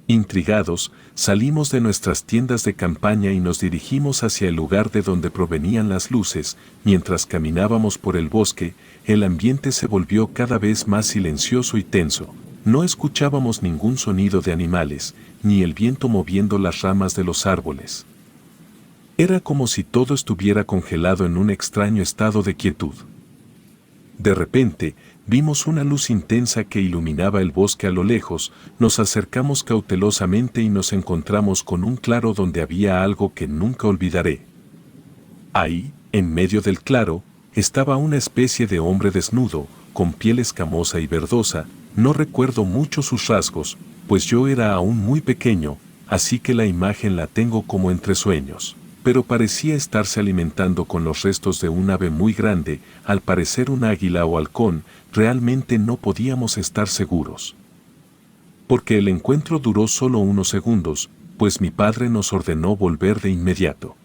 Intrigados, salimos de nuestras tiendas de campaña y nos dirigimos hacia el lugar de donde provenían las luces. Mientras caminábamos por el bosque, el ambiente se volvió cada vez más silencioso y tenso. No escuchábamos ningún sonido de animales, ni el viento moviendo las ramas de los árboles. Era como si todo estuviera congelado en un extraño estado de quietud. De repente, vimos una luz intensa que iluminaba el bosque a lo lejos. Nos acercamos cautelosamente y nos encontramos con un claro donde había algo que nunca olvidaré. Ahí, en medio del claro, estaba una especie de hombre desnudo, con piel escamosa y verdosa. No recuerdo mucho sus rasgos, pues yo era aún muy pequeño, así que la imagen la tengo como entre sueños. pero parecía estarse alimentando con los restos de un ave muy grande, al parecer un águila o halcón. Realmente no podíamos estar seguros. Porque el encuentro duró solo unos segundos, pues mi padre nos ordenó volver de inmediato.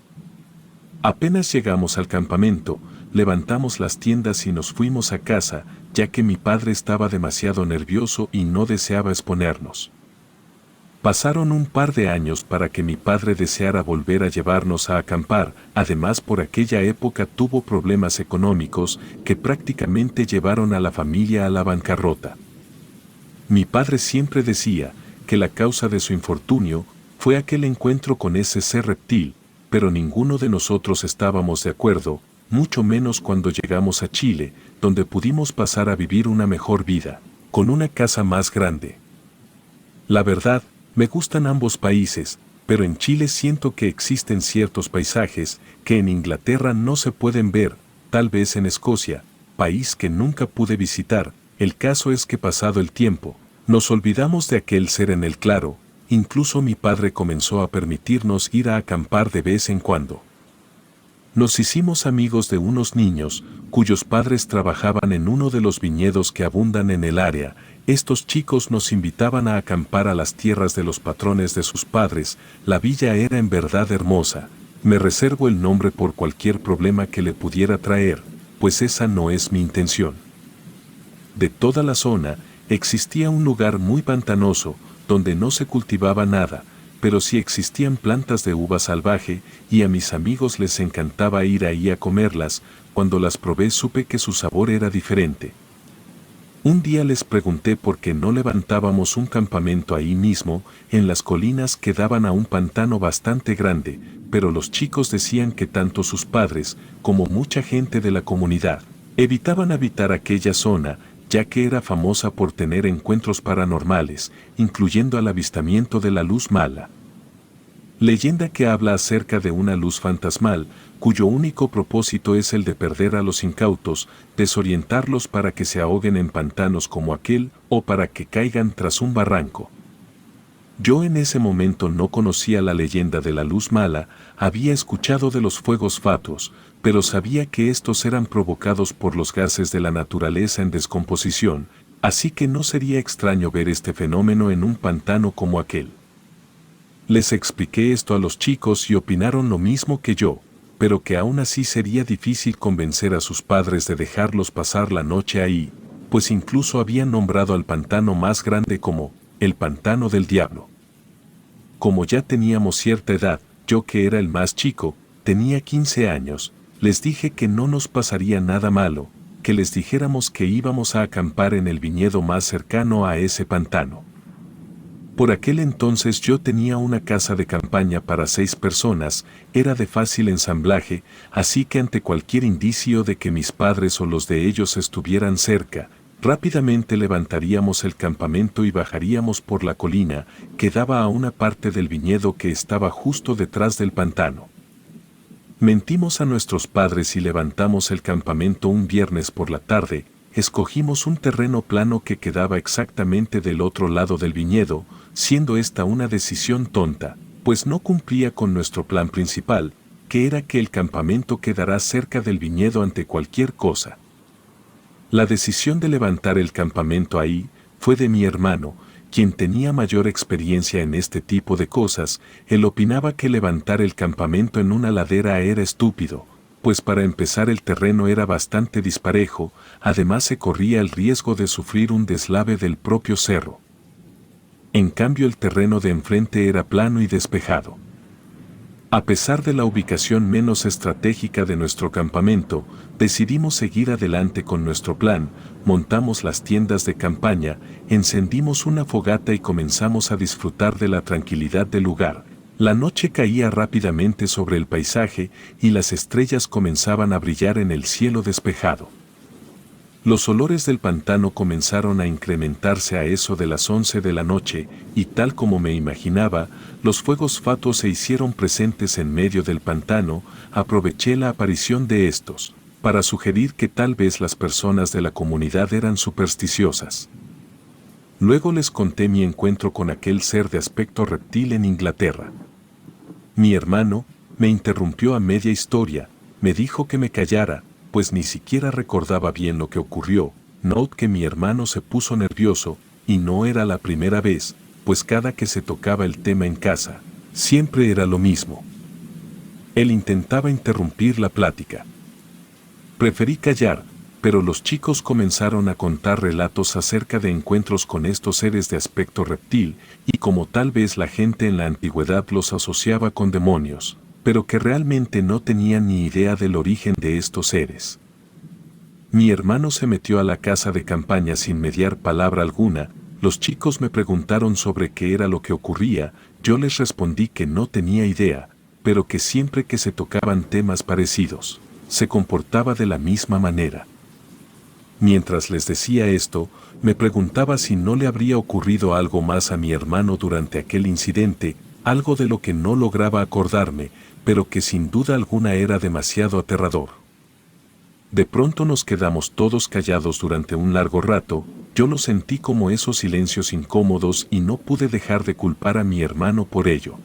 Apenas llegamos al campamento, levantamos las tiendas y nos fuimos a casa, ya que mi padre estaba demasiado nervioso y no deseaba exponernos. Pasaron un par de años para que mi padre deseara volver a llevarnos a acampar. Además, por aquella época tuvo problemas económicos que prácticamente llevaron a la familia a la bancarrota. Mi padre siempre decía que la causa de su infortunio fue aquel encuentro con ese ser reptil, pero ninguno de nosotros estábamos de acuerdo, mucho menos cuando llegamos a Chile, donde pudimos pasar a vivir una mejor vida, con una casa más grande. La verdad, me gustan ambos países, pero en Chile siento que existen ciertos paisajes que en Inglaterra no se pueden ver, tal vez en Escocia, país que nunca pude visitar. El caso es que pasado el tiempo, nos olvidamos de aquel ser en el claro. Incluso mi padre comenzó a permitirnos ir a acampar de vez en cuando. Nos hicimos amigos de unos niños, cuyos padres trabajaban en uno de los viñedos que abundan en el área. Estos chicos nos invitaban a acampar a las tierras de los patrones de sus padres. La villa era en verdad hermosa. Me reservo el nombre por cualquier problema que le pudiera traer, pues esa no es mi intención. De toda la zona, existía un lugar muy pantanoso, donde no se cultivaba nada, pero sí existían plantas de uva salvaje, y a mis amigos les encantaba ir ahí a comerlas. Cuando las probé supe que su sabor era diferente. Un día les pregunté por qué no levantábamos un campamento ahí mismo, en las colinas que daban a un pantano bastante grande, pero los chicos decían que tanto sus padres, como mucha gente de la comunidad, evitaban habitar aquella zona, ya que era famosa por tener encuentros paranormales, incluyendo al avistamiento de la luz mala. Leyenda que habla acerca de una luz fantasmal, cuyo único propósito es el de perder a los incautos, desorientarlos para que se ahoguen en pantanos como aquel, o para que caigan tras un barranco. Yo en ese momento no conocía la leyenda de la luz mala, había escuchado de los fuegos fatuos, pero sabía que estos eran provocados por los gases de la naturaleza en descomposición, así que no sería extraño ver este fenómeno en un pantano como aquel. Les expliqué esto a los chicos y opinaron lo mismo que yo, pero que aún así sería difícil convencer a sus padres de dejarlos pasar la noche ahí, pues incluso habían nombrado al pantano más grande como el pantano del diablo. Como ya teníamos cierta edad, yo que era el más chico, tenía 15 años, les dije que no nos pasaría nada malo, que les dijéramos que íbamos a acampar en el viñedo más cercano a ese pantano. Por aquel entonces yo tenía una casa de campaña para 6 personas, era de fácil ensamblaje, así que ante cualquier indicio de que mis padres o los de ellos estuvieran cerca, rápidamente levantaríamos el campamento y bajaríamos por la colina que daba a una parte del viñedo que estaba justo detrás del pantano. Mentimos a nuestros padres y levantamos el campamento un viernes por la tarde. Escogimos un terreno plano que quedaba exactamente del otro lado del viñedo, siendo esta una decisión tonta, pues no cumplía con nuestro plan principal, que era que el campamento quedara cerca del viñedo ante cualquier cosa. La decisión de levantar el campamento ahí fue de mi hermano, quien tenía mayor experiencia en este tipo de cosas. Él opinaba que levantar el campamento en una ladera era estúpido, pues para empezar el terreno era bastante disparejo, además se corría el riesgo de sufrir un deslave del propio cerro. En cambio el terreno de enfrente era plano y despejado. A pesar de la ubicación menos estratégica de nuestro campamento, decidimos seguir adelante con nuestro plan, montamos las tiendas de campaña, encendimos una fogata y comenzamos a disfrutar de la tranquilidad del lugar. La noche caía rápidamente sobre el paisaje y las estrellas comenzaban a brillar en el cielo despejado. Los olores del pantano comenzaron a incrementarse a eso de las 11 de la noche, y tal como me imaginaba, los fuegos fatuos se hicieron presentes en medio del pantano. Aproveché la aparición de estos, para sugerir que tal vez las personas de la comunidad eran supersticiosas. Luego les conté mi encuentro con aquel ser de aspecto reptil en Inglaterra. Mi hermano, me interrumpió a media historia, me dijo que me callara, pues ni siquiera recordaba bien lo que ocurrió. Note que mi hermano se puso nervioso, y no era la primera vez, pues cada que se tocaba el tema en casa, siempre era lo mismo. Él intentaba interrumpir la plática. Preferí callar, pero los chicos comenzaron a contar relatos acerca de encuentros con estos seres de aspecto reptil, y como tal vez la gente en la antigüedad los asociaba con demonios, pero que realmente no tenían ni idea del origen de estos seres. Mi hermano se metió a la casa de campaña sin mediar palabra alguna. Los chicos me preguntaron sobre qué era lo que ocurría, yo les respondí que no tenía idea, pero que siempre que se tocaban temas parecidos, se comportaba de la misma manera. Mientras les decía esto, me preguntaba si no le habría ocurrido algo más a mi hermano durante aquel incidente, algo de lo que no lograba acordarme, pero que sin duda alguna era demasiado aterrador. De pronto nos quedamos todos callados durante un largo rato, yo lo sentí como esos silencios incómodos y no pude dejar de culpar a mi hermano por ello.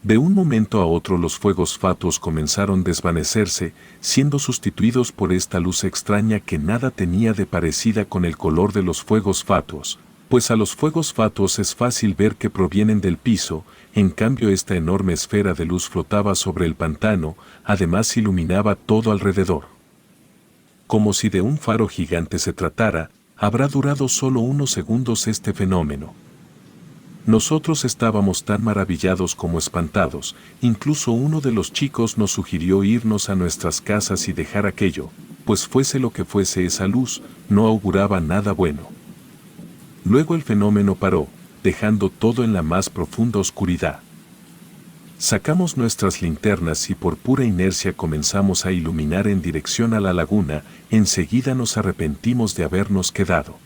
De un momento a otro los fuegos fatuos comenzaron a desvanecerse, siendo sustituidos por esta luz extraña que nada tenía de parecida con el color de los fuegos fatuos, pues a los fuegos fatuos es fácil ver que provienen del piso, en cambio esta enorme esfera de luz flotaba sobre el pantano, además iluminaba todo alrededor. Como si de un faro gigante se tratara, habrá durado solo unos segundos este fenómeno. Nosotros estábamos tan maravillados como espantados, incluso uno de los chicos nos sugirió irnos a nuestras casas y dejar aquello, pues fuese lo que fuese esa luz, no auguraba nada bueno. Luego el fenómeno paró, dejando todo en la más profunda oscuridad. Sacamos nuestras linternas y por pura inercia comenzamos a iluminar en dirección a la laguna, enseguida nos arrepentimos de habernos quedado.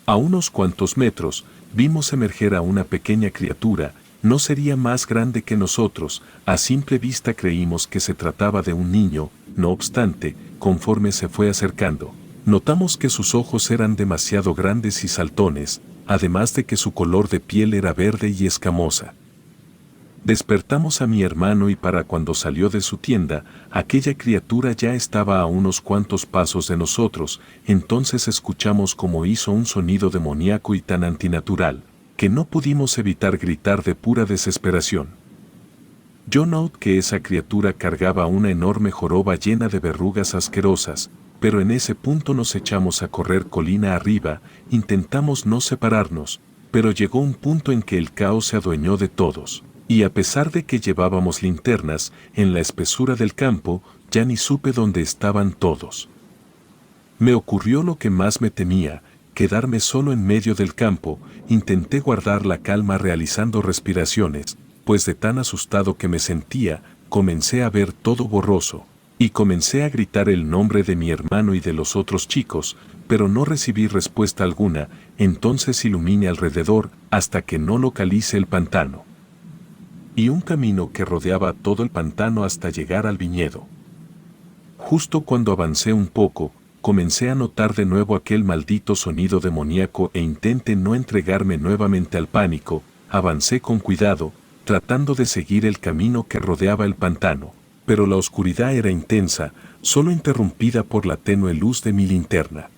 A unos cuantos metros, vimos emerger a una pequeña criatura, no sería más grande que nosotros, a simple vista creímos que se trataba de un niño, no obstante, conforme se fue acercando, notamos que sus ojos eran demasiado grandes y saltones, además de que su color de piel era verde y escamosa. Despertamos a mi hermano y para cuando salió de su tienda, aquella criatura ya estaba a unos cuantos pasos de nosotros, entonces escuchamos cómo hizo un sonido demoníaco y tan antinatural, que no pudimos evitar gritar de pura desesperación. Yo noté que esa criatura cargaba una enorme joroba llena de verrugas asquerosas, pero en ese punto nos echamos a correr colina arriba, intentamos no separarnos, pero llegó un punto en que el caos se adueñó de todos. Y a pesar de que llevábamos linternas, en la espesura del campo, ya ni supe dónde estaban todos. Me ocurrió lo que más me temía, quedarme solo en medio del campo, intenté guardar la calma realizando respiraciones, pues de tan asustado que me sentía, comencé a ver todo borroso, y comencé a gritar el nombre de mi hermano y de los otros chicos, pero no recibí respuesta alguna, entonces iluminé alrededor hasta que no localice el pantano. Y un camino que rodeaba todo el pantano hasta llegar al viñedo. Justo cuando avancé un poco, comencé a notar de nuevo aquel maldito sonido demoníaco e intenté no entregarme nuevamente al pánico, avancé con cuidado, tratando de seguir el camino que rodeaba el pantano, pero la oscuridad era intensa, solo interrumpida por la tenue luz de mi linterna.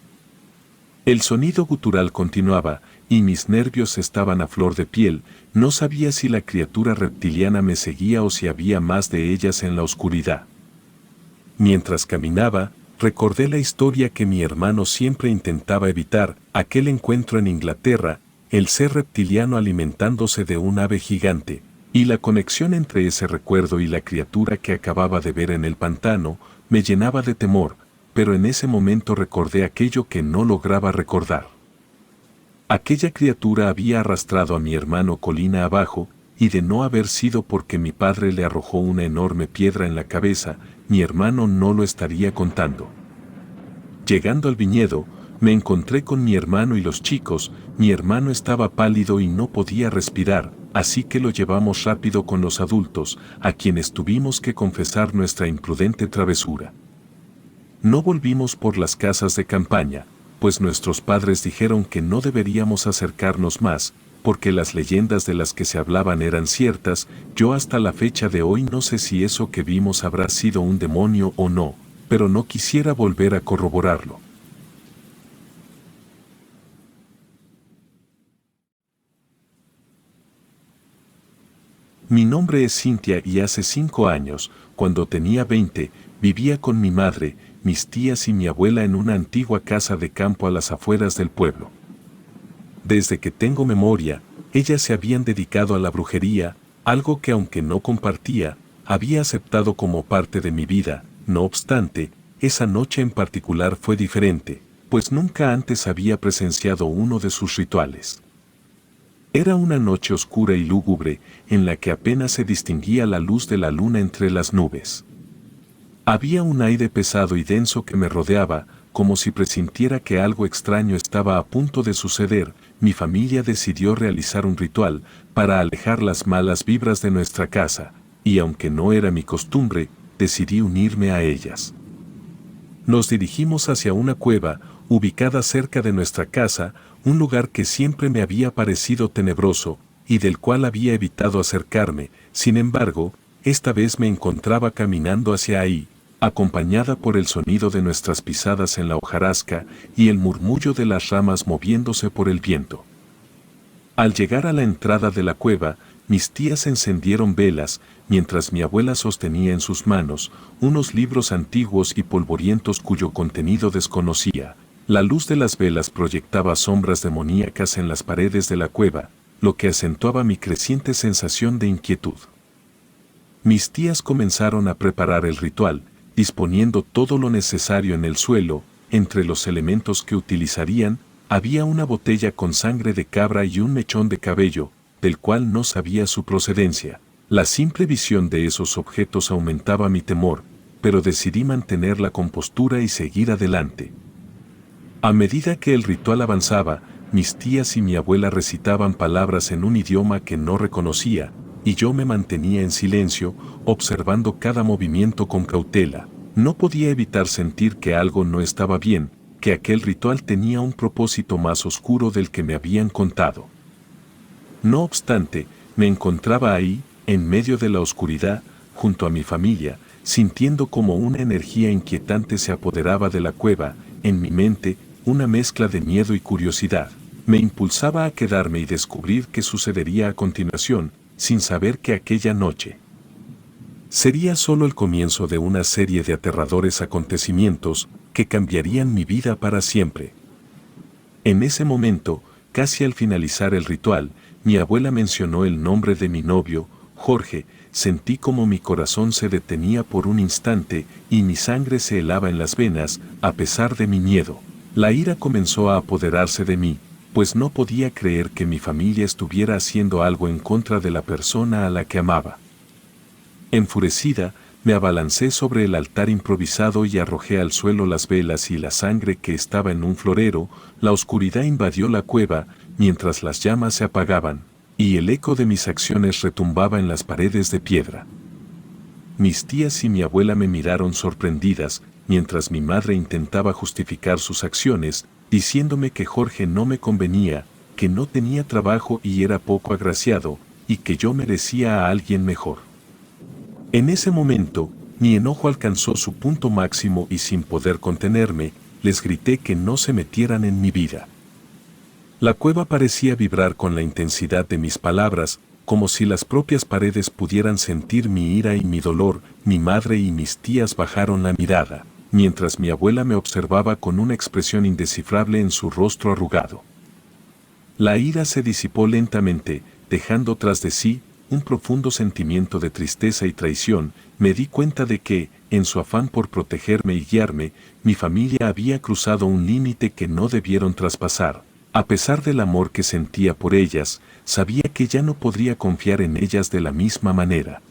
El sonido gutural continuaba, y mis nervios estaban a flor de piel, no sabía si la criatura reptiliana me seguía o si había más de ellas en la oscuridad. Mientras caminaba, recordé la historia que mi hermano siempre intentaba evitar, aquel encuentro en Inglaterra, el ser reptiliano alimentándose de un ave gigante, y la conexión entre ese recuerdo y la criatura que acababa de ver en el pantano, me llenaba de temor, pero en ese momento recordé aquello que no lograba recordar. Aquella criatura había arrastrado a mi hermano colina abajo, y de no haber sido porque mi padre le arrojó una enorme piedra en la cabeza, mi hermano no lo estaría contando. Llegando al viñedo, me encontré con mi hermano y los chicos, mi hermano estaba pálido y no podía respirar, así que lo llevamos rápido con los adultos, a quienes tuvimos que confesar nuestra imprudente travesura. No volvimos por las casas de campaña, pues nuestros padres dijeron que no deberíamos acercarnos más, porque las leyendas de las que se hablaban eran ciertas. Yo hasta la fecha de hoy no sé si eso que vimos habrá sido un demonio o no, pero no quisiera volver a corroborarlo. Mi nombre es Cintia y hace 5 años, cuando tenía 20, vivía con mi madre, mis tías y mi abuela en una antigua casa de campo a las afueras del pueblo. Desde que tengo memoria, ellas se habían dedicado a la brujería, algo que aunque no compartía, había aceptado como parte de mi vida. No obstante, esa noche en particular fue diferente, pues nunca antes había presenciado uno de sus rituales. Era una noche oscura y lúgubre, en la que apenas se distinguía la luz de la luna entre las nubes. Había un aire pesado y denso que me rodeaba, como si presintiera que algo extraño estaba a punto de suceder. Mi familia decidió realizar un ritual para alejar las malas vibras de nuestra casa, y aunque no era mi costumbre, decidí unirme a ellas. Nos dirigimos hacia una cueva, ubicada cerca de nuestra casa, un lugar que siempre me había parecido tenebroso, y del cual había evitado acercarme. Sin embargo, esta vez me encontraba caminando hacia ahí, acompañada por el sonido de nuestras pisadas en la hojarasca y el murmullo de las ramas moviéndose por el viento. Al llegar a la entrada de la cueva, mis tías encendieron velas, mientras mi abuela sostenía en sus manos unos libros antiguos y polvorientos cuyo contenido desconocía. La luz de las velas proyectaba sombras demoníacas en las paredes de la cueva, lo que acentuaba mi creciente sensación de inquietud. Mis tías comenzaron a preparar el ritual, disponiendo todo lo necesario en el suelo. Entre los elementos que utilizarían, había una botella con sangre de cabra y un mechón de cabello, del cual no sabía su procedencia. La simple visión de esos objetos aumentaba mi temor, pero decidí mantener la compostura y seguir adelante. A medida que el ritual avanzaba, mis tías y mi abuela recitaban palabras en un idioma que no reconocía, y yo me mantenía en silencio, observando cada movimiento con cautela. No podía evitar sentir que algo no estaba bien, que aquel ritual tenía un propósito más oscuro del que me habían contado. No obstante, me encontraba ahí, en medio de la oscuridad, junto a mi familia, sintiendo como una energía inquietante se apoderaba de la cueva. En mi mente, una mezcla de miedo y curiosidad me impulsaba a quedarme y descubrir qué sucedería a continuación, sin saber que aquella noche sería solo el comienzo de una serie de aterradores acontecimientos que cambiarían mi vida para siempre. En ese momento, casi al finalizar el ritual, mi abuela mencionó el nombre de mi novio, Jorge. Sentí como mi corazón se detenía por un instante y mi sangre se helaba en las venas. A pesar de mi miedo, la ira comenzó a apoderarse de mí, pues no podía creer que mi familia estuviera haciendo algo en contra de la persona a la que amaba. Enfurecida, me abalancé sobre el altar improvisado y arrojé al suelo las velas y la sangre que estaba en un florero. La oscuridad invadió la cueva, mientras las llamas se apagaban, y el eco de mis acciones retumbaba en las paredes de piedra. Mis tías y mi abuela me miraron sorprendidas, mientras mi madre intentaba justificar sus acciones, diciéndome que Jorge no me convenía, que no tenía trabajo y era poco agraciado, y que yo merecía a alguien mejor. En ese momento, mi enojo alcanzó su punto máximo y sin poder contenerme, les grité que no se metieran en mi vida. La cueva parecía vibrar con la intensidad de mis palabras, como si las propias paredes pudieran sentir mi ira y mi dolor. Mi madre y mis tías bajaron la mirada, mientras mi abuela me observaba con una expresión indescifrable en su rostro arrugado. La ira se disipó lentamente, dejando tras de sí un profundo sentimiento de tristeza y traición. Me di cuenta de que, en su afán por protegerme y guiarme, mi familia había cruzado un límite que no debieron traspasar. A pesar del amor que sentía por ellas, sabía que ya no podría confiar en ellas de la misma manera.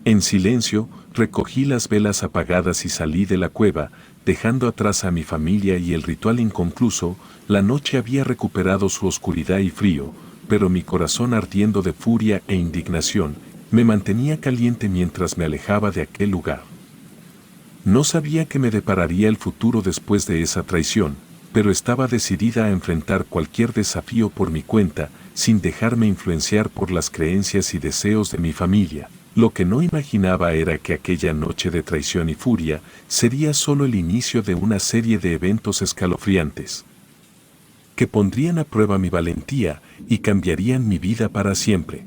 En silencio, recogí las velas apagadas y salí de la cueva, dejando atrás a mi familia y el ritual inconcluso. La noche había recuperado su oscuridad y frío, pero mi corazón, ardiendo de furia e indignación, me mantenía caliente mientras me alejaba de aquel lugar. No sabía qué me depararía el futuro después de esa traición, pero estaba decidida a enfrentar cualquier desafío por mi cuenta. sin dejarme influenciar por las creencias y deseos de mi familia. Lo que no imaginaba era que aquella noche de traición y furia sería solo el inicio de una serie de eventos escalofriantes que pondrían a prueba mi valentía y cambiarían mi vida para siempre.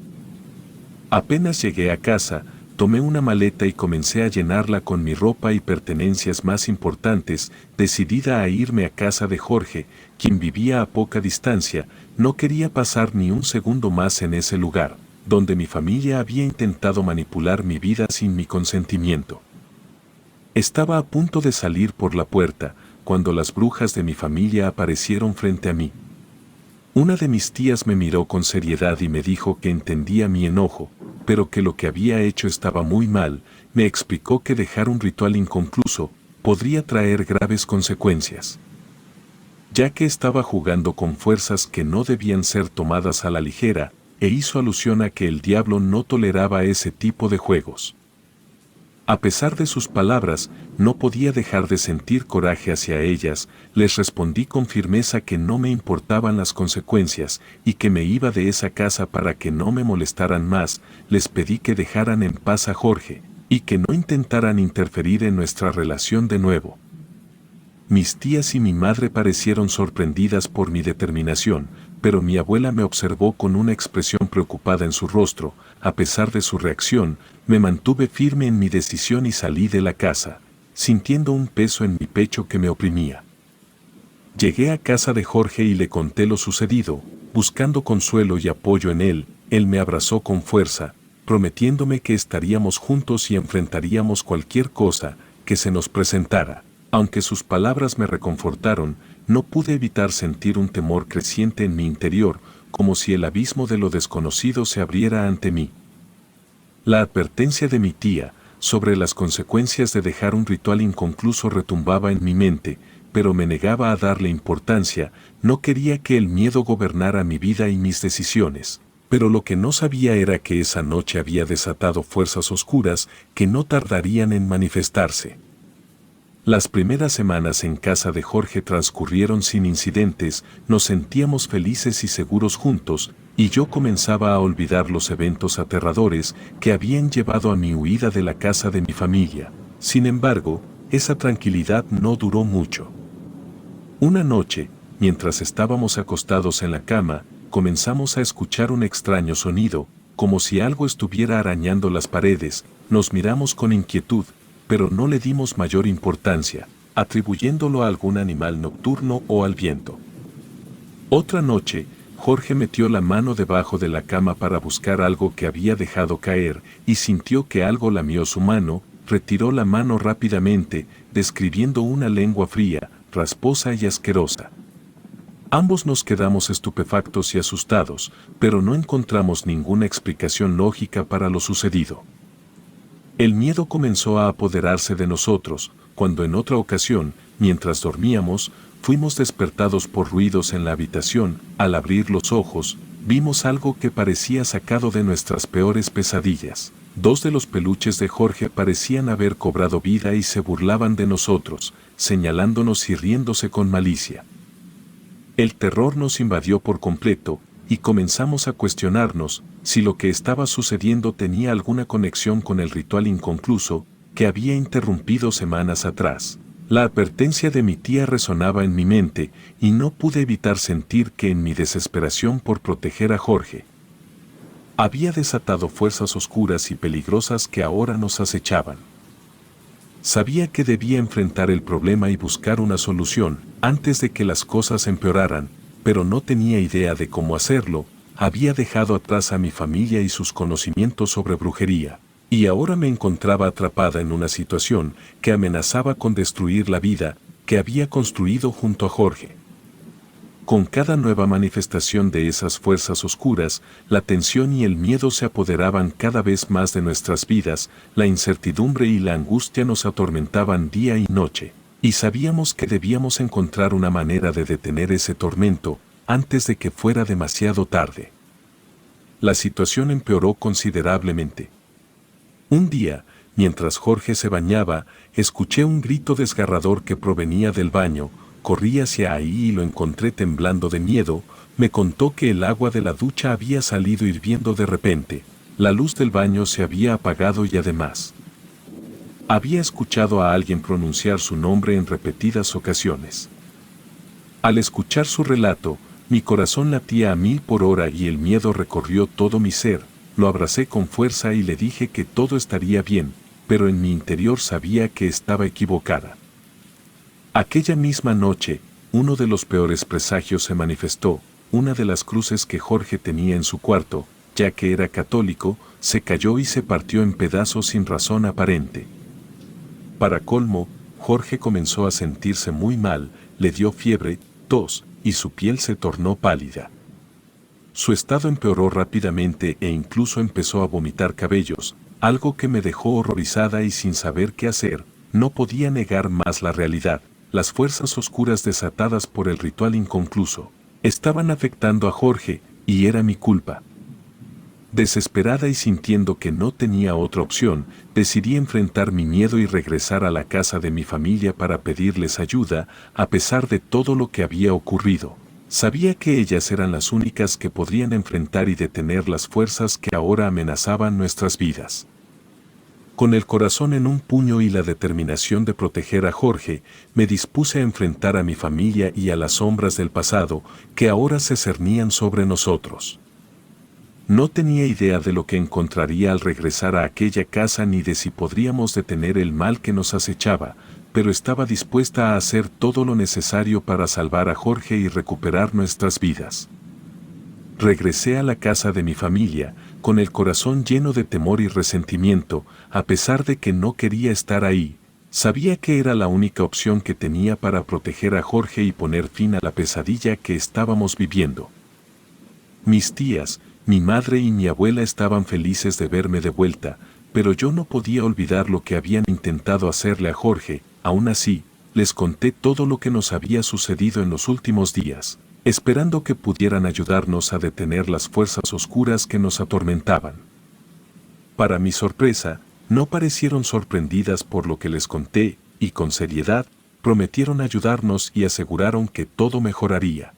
Apenas llegué a casa, tomé una maleta y comencé a llenarla con mi ropa y pertenencias más importantes, decidida a irme a casa de Jorge, quien vivía a poca distancia. No quería pasar ni un segundo más en ese lugar, donde mi familia había intentado manipular mi vida sin mi consentimiento. Estaba a punto de salir por la puerta, cuando las brujas de mi familia aparecieron frente a mí. Una de mis tías me miró con seriedad y me dijo que entendía mi enojo, pero que lo que había hecho estaba muy mal. Me explicó que dejar un ritual inconcluso podría traer graves consecuencias, ya que estaba jugando con fuerzas que no debían ser tomadas a la ligera, e hizo alusión a que el diablo no toleraba ese tipo de juegos. A pesar de sus palabras, no podía dejar de sentir coraje hacia ellas. Les respondí con firmeza que no me importaban las consecuencias y que me iba de esa casa para que no me molestaran más. Les pedí que dejaran en paz a Jorge y que no intentaran interferir en nuestra relación de nuevo. Mis tías y mi madre parecieron sorprendidas por mi determinación, pero mi abuela me observó con una expresión preocupada en su rostro. A pesar de su reacción, me mantuve firme en mi decisión y salí de la casa, sintiendo un peso en mi pecho que me oprimía. Llegué a casa de Jorge y le conté lo sucedido, buscando consuelo y apoyo en él. Él me abrazó con fuerza, prometiéndome que estaríamos juntos y enfrentaríamos cualquier cosa que se nos presentara. Aunque sus palabras me reconfortaron, no pude evitar sentir un temor creciente en mi interior, como si el abismo de lo desconocido se abriera ante mí. La advertencia de mi tía sobre las consecuencias de dejar un ritual inconcluso retumbaba en mi mente, pero me negaba a darle importancia. No quería que el miedo gobernara mi vida y mis decisiones. Pero lo que no sabía era que esa noche había desatado fuerzas oscuras que no tardarían en manifestarse. Las primeras semanas en casa de Jorge transcurrieron sin incidentes. Nos sentíamos felices y seguros juntos, y yo comenzaba a olvidar los eventos aterradores que habían llevado a mi huida de la casa de mi familia. Sin embargo, esa tranquilidad no duró mucho. Una noche, mientras estábamos acostados en la cama, comenzamos a escuchar un extraño sonido, como si algo estuviera arañando las paredes. Nos miramos con inquietud, pero no le dimos mayor importancia, atribuyéndolo a algún animal nocturno o al viento. Otra noche, Jorge metió la mano debajo de la cama para buscar algo que había dejado caer y sintió que algo lamió su mano. Retiró la mano rápidamente, describiendo una lengua fría, rasposa y asquerosa. Ambos nos quedamos estupefactos y asustados, pero no encontramos ninguna explicación lógica para lo sucedido. El miedo comenzó a apoderarse de nosotros, cuando en otra ocasión, mientras dormíamos, fuimos despertados por ruidos en la habitación. Al abrir los ojos, vimos algo que parecía sacado de nuestras peores pesadillas. Dos de los peluches de Jorge parecían haber cobrado vida y se burlaban de nosotros, señalándonos y riéndose con malicia. El terror nos invadió por completo, y comenzamos a cuestionarnos si lo que estaba sucediendo tenía alguna conexión con el ritual inconcluso que había interrumpido semanas atrás. La advertencia de mi tía resonaba en mi mente y no pude evitar sentir que en mi desesperación por proteger a Jorge, había desatado fuerzas oscuras y peligrosas que ahora nos acechaban. Sabía que debía enfrentar el problema y buscar una solución antes de que las cosas empeoraran, pero no tenía idea de cómo hacerlo. Había dejado atrás a mi familia y sus conocimientos sobre brujería, y ahora me encontraba atrapada en una situación que amenazaba con destruir la vida que había construido junto a Jorge. Con cada nueva manifestación de esas fuerzas oscuras, la tensión y el miedo se apoderaban cada vez más de nuestras vidas. La incertidumbre y la angustia nos atormentaban día y noche, y sabíamos que debíamos encontrar una manera de detener ese tormento antes de que fuera demasiado tarde. La situación empeoró considerablemente. Un día, mientras Jorge se bañaba, escuché un grito desgarrador que provenía del baño. Corrí hacia ahí y lo encontré temblando de miedo. Me contó que el agua de la ducha había salido hirviendo de repente. La luz del baño se había apagado y además había escuchado a alguien pronunciar su nombre en repetidas ocasiones. Al escuchar su relato, mi corazón latía a 1000 por hora y el miedo recorrió todo mi ser. Lo abracé con fuerza y le dije que todo estaría bien, pero en mi interior sabía que estaba equivocada. Aquella misma noche, uno de los peores presagios se manifestó. Una de las cruces que Jorge tenía en su cuarto, ya que era católico, se cayó y se partió en pedazos sin razón aparente. Para colmo, Jorge comenzó a sentirse muy mal, le dio fiebre, tos, y su piel se tornó pálida. Su estado empeoró rápidamente e incluso empezó a vomitar cabellos, algo que me dejó horrorizada y sin saber qué hacer. No podía negar más la realidad. Las fuerzas oscuras desatadas por el ritual inconcluso estaban afectando a Jorge, y era mi culpa. Desesperada y sintiendo que no tenía otra opción, decidí enfrentar mi miedo y regresar a la casa de mi familia para pedirles ayuda, a pesar de todo lo que había ocurrido. Sabía que ellas eran las únicas que podrían enfrentar y detener las fuerzas que ahora amenazaban nuestras vidas. Con el corazón en un puño y la determinación de proteger a Jorge, me dispuse a enfrentar a mi familia y a las sombras del pasado que ahora se cernían sobre nosotros. No tenía idea de lo que encontraría al regresar a aquella casa ni de si podríamos detener el mal que nos acechaba, pero estaba dispuesta a hacer todo lo necesario para salvar a Jorge y recuperar nuestras vidas. Regresé a la casa de mi familia, con el corazón lleno de temor y resentimiento, a pesar de que no quería estar ahí. Sabía que era la única opción que tenía para proteger a Jorge y poner fin a la pesadilla que estábamos viviendo. Mis tías, mi madre y mi abuela estaban felices de verme de vuelta, pero yo no podía olvidar lo que habían intentado hacerle a Jorge. Aún así, les conté todo lo que nos había sucedido en los últimos días, esperando que pudieran ayudarnos a detener las fuerzas oscuras que nos atormentaban. Para mi sorpresa, no parecieron sorprendidas por lo que les conté, y con seriedad, prometieron ayudarnos y aseguraron que todo mejoraría.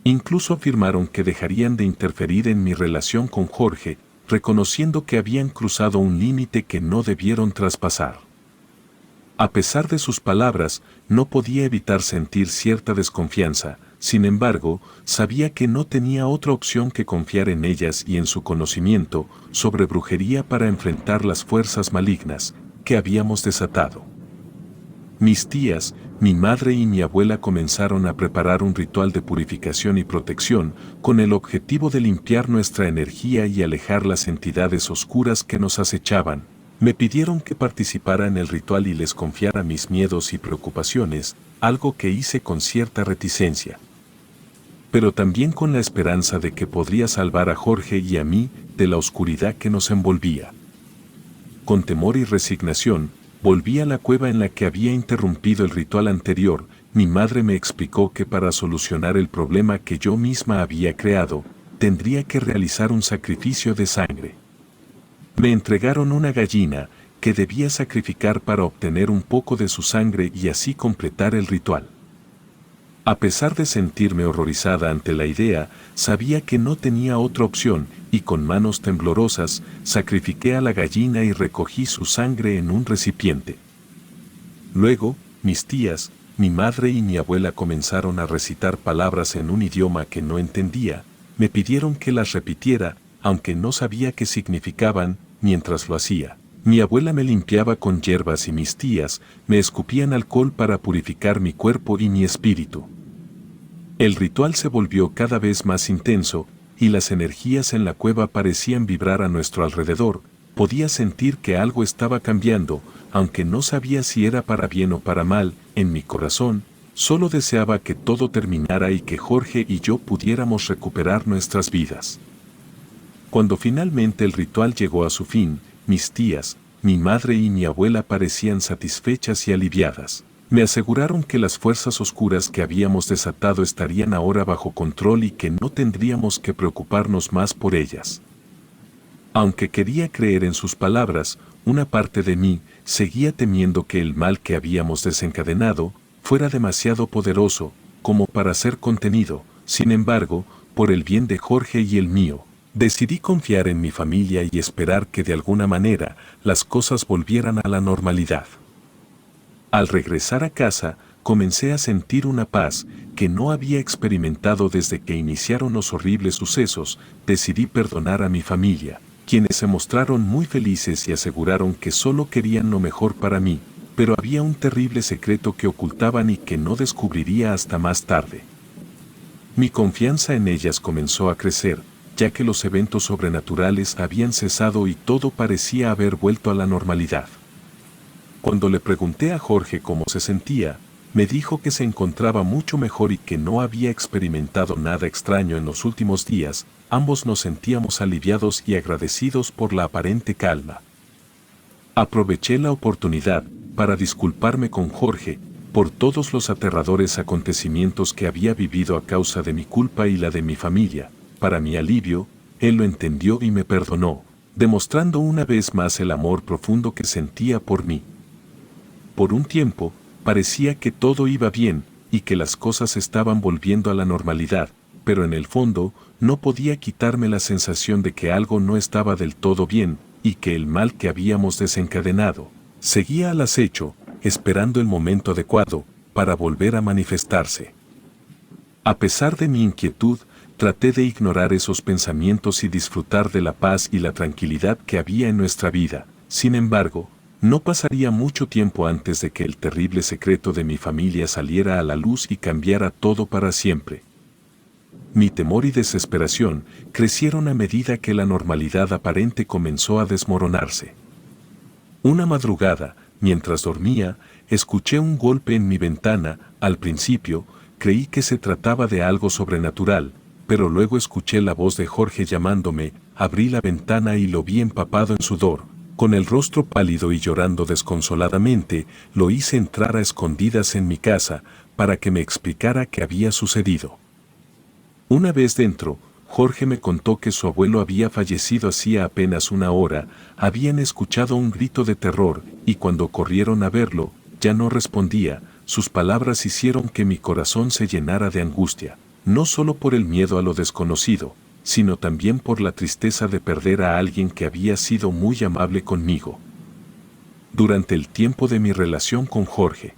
Incluso afirmaron que dejarían de interferir en mi relación con Jorge, reconociendo que habían cruzado un límite que no debieron traspasar. A pesar de sus palabras, no podía evitar sentir cierta desconfianza. Sin embargo, sabía que no tenía otra opción que confiar en ellas y en su conocimiento sobre brujería para enfrentar las fuerzas malignas que habíamos desatado. Mis tías, mi madre y mi abuela comenzaron a preparar un ritual de purificación y protección con el objetivo de limpiar nuestra energía y alejar las entidades oscuras que nos acechaban. Me pidieron que participara en el ritual y les confiara mis miedos y preocupaciones, algo que hice con cierta reticencia, pero también con la esperanza de que podría salvar a Jorge y a mí de la oscuridad que nos envolvía. Con temor y resignación, volví a la cueva en la que había interrumpido el ritual anterior. Mi madre me explicó que para solucionar el problema que yo misma había creado, tendría que realizar un sacrificio de sangre. Me entregaron una gallina que debía sacrificar para obtener un poco de su sangre y así completar el ritual. A pesar de sentirme horrorizada ante la idea, sabía que no tenía otra opción y con manos temblorosas sacrifiqué a la gallina y recogí su sangre en un recipiente. Luego, mis tías, mi madre y mi abuela comenzaron a recitar palabras en un idioma que no entendía. Me pidieron que las repitiera, aunque no sabía qué significaban. Mientras lo hacía, mi abuela me limpiaba con hierbas y mis tías me escupían alcohol para purificar mi cuerpo y mi espíritu. El ritual se volvió cada vez más intenso, y las energías en la cueva parecían vibrar a nuestro alrededor. Podía sentir que algo estaba cambiando, aunque no sabía si era para bien o para mal. En mi corazón, solo deseaba que todo terminara y que Jorge y yo pudiéramos recuperar nuestras vidas. Cuando finalmente el ritual llegó a su fin, mis tías, mi madre y mi abuela parecían satisfechas y aliviadas. Me aseguraron que las fuerzas oscuras que habíamos desatado estarían ahora bajo control y que no tendríamos que preocuparnos más por ellas. Aunque quería creer en sus palabras, una parte de mí seguía temiendo que el mal que habíamos desencadenado fuera demasiado poderoso como para ser contenido. Sin embargo, por el bien de Jorge y el mío, decidí confiar en mi familia y esperar que de alguna manera las cosas volvieran a la normalidad. Al regresar a casa, comencé a sentir una paz que no había experimentado desde que iniciaron los horribles sucesos. Decidí perdonar a mi familia, quienes se mostraron muy felices y aseguraron que solo querían lo mejor para mí, pero había un terrible secreto que ocultaban y que no descubriría hasta más tarde. Mi confianza en ellas comenzó a crecer, ya que los eventos sobrenaturales habían cesado y todo parecía haber vuelto a la normalidad. Cuando le pregunté a Jorge cómo se sentía, me dijo que se encontraba mucho mejor y que no había experimentado nada extraño en los últimos días. Ambos nos sentíamos aliviados y agradecidos por la aparente calma. Aproveché la oportunidad para disculparme con Jorge por todos los aterradores acontecimientos que había vivido a causa de mi culpa y la de mi familia. Para mi alivio, él lo entendió y me perdonó, demostrando una vez más el amor profundo que sentía por mí. Por un tiempo, parecía que todo iba bien y que las cosas estaban volviendo a la normalidad, pero en el fondo no podía quitarme la sensación de que algo no estaba del todo bien y que el mal que habíamos desencadenado seguía al acecho, esperando el momento adecuado para volver a manifestarse. A pesar de mi inquietud, traté de ignorar esos pensamientos y disfrutar de la paz y la tranquilidad que había en nuestra vida. Sin embargo, no pasaría mucho tiempo antes de que el terrible secreto de mi familia saliera a la luz y cambiara todo para siempre. Mi temor y desesperación crecieron a medida que la normalidad aparente comenzó a desmoronarse. Una madrugada, mientras dormía, escuché un golpe en mi ventana. Al principio, creí que se trataba de algo sobrenatural, pero luego escuché la voz de Jorge llamándome. Abrí la ventana y lo vi empapado en sudor. Con el rostro pálido y llorando desconsoladamente, lo hice entrar a escondidas en mi casa para que me explicara qué había sucedido. Una vez dentro, Jorge me contó que su abuelo había fallecido hacía apenas una hora. Habían escuchado un grito de terror y cuando corrieron a verlo, ya no respondía. Sus palabras hicieron que mi corazón se llenara de angustia, no solo por el miedo a lo desconocido, sino también por la tristeza de perder a alguien que había sido muy amable conmigo durante el tiempo de mi relación con Jorge.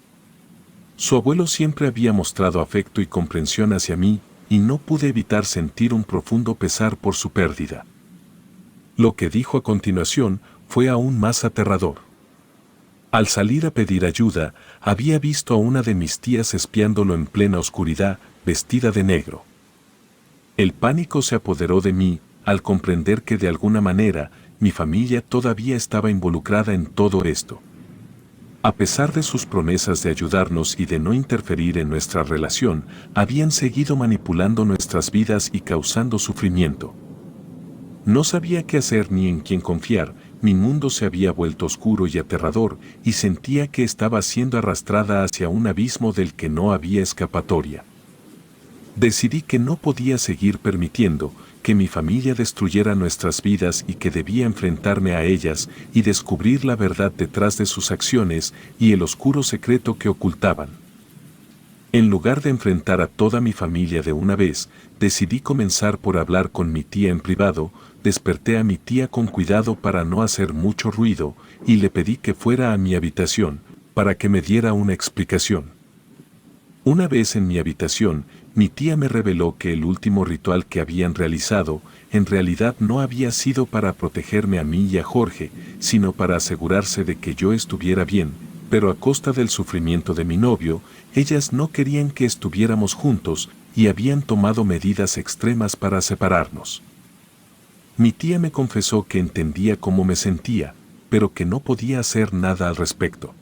Su abuelo siempre había mostrado afecto y comprensión hacia mí, y no pude evitar sentir un profundo pesar por su pérdida. Lo que dijo a continuación fue aún más aterrador. Al salir a pedir ayuda, había visto a una de mis tías espiándolo en plena oscuridad, vestida de negro. El pánico se apoderó de mí al comprender que de alguna manera mi familia todavía estaba involucrada en todo esto. A pesar de sus promesas de ayudarnos y de no interferir en nuestra relación, habían seguido manipulando nuestras vidas y causando sufrimiento. No sabía qué hacer ni en quién confiar. Mi mundo se había vuelto oscuro y aterrador y sentía que estaba siendo arrastrada hacia un abismo del que no había escapatoria. Decidí que no podía seguir permitiendo que mi familia destruyera nuestras vidas y que debía enfrentarme a ellas y descubrir la verdad detrás de sus acciones y el oscuro secreto que ocultaban. En lugar de enfrentar a toda mi familia de una vez, decidí comenzar por hablar con mi tía en privado. Desperté a mi tía con cuidado para no hacer mucho ruido y le pedí que fuera a mi habitación para que me diera una explicación. Una vez en mi habitación, mi tía me reveló que el último ritual que habían realizado, en realidad no había sido para protegerme a mí y a Jorge, sino para asegurarse de que yo estuviera bien, pero a costa del sufrimiento de mi novio. Ellas no querían que estuviéramos juntos y habían tomado medidas extremas para separarnos. Mi tía me confesó que entendía cómo me sentía, pero que no podía hacer nada al respecto.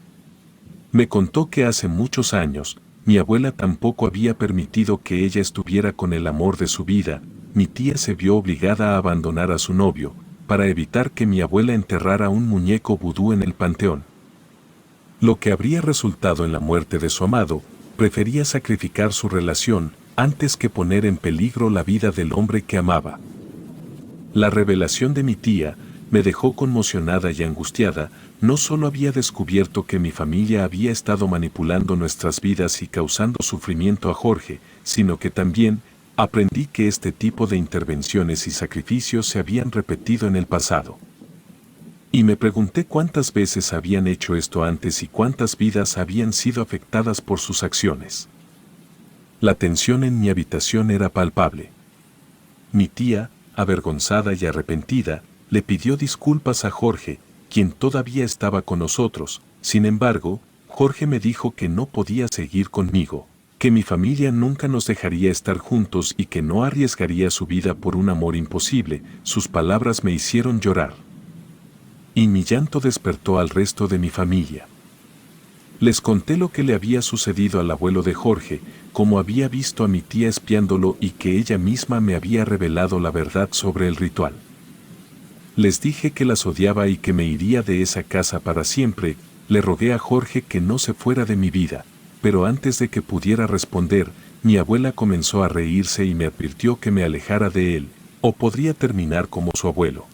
Me contó que hace muchos años, mi abuela tampoco había permitido que ella estuviera con el amor de su vida. Mi tía se vio obligada a abandonar a su novio, para evitar que mi abuela enterrara un muñeco vudú en el panteón. Lo que habría resultado en la muerte de su amado, prefería sacrificar su relación antes que poner en peligro la vida del hombre que amaba. La revelación de mi tía me dejó conmocionada y angustiada. No solo había descubierto que mi familia había estado manipulando nuestras vidas y causando sufrimiento a Jorge, sino que también aprendí que este tipo de intervenciones y sacrificios se habían repetido en el pasado. Y me pregunté cuántas veces habían hecho esto antes y cuántas vidas habían sido afectadas por sus acciones. La tensión en mi habitación era palpable. Mi tía, avergonzada y arrepentida, le pidió disculpas a Jorge, quien todavía estaba con nosotros. Sin embargo, Jorge me dijo que no podía seguir conmigo, que mi familia nunca nos dejaría estar juntos y que no arriesgaría su vida por un amor imposible. Sus palabras me hicieron llorar. Y mi llanto despertó al resto de mi familia. Les conté lo que le había sucedido al abuelo de Jorge, cómo había visto a mi tía espiándolo y que ella misma me había revelado la verdad sobre el ritual. Les dije que las odiaba y que me iría de esa casa para siempre. Le rogué a Jorge que no se fuera de mi vida, pero antes de que pudiera responder, mi abuela comenzó a reírse y me advirtió que me alejara de él, o podría terminar como su abuelo.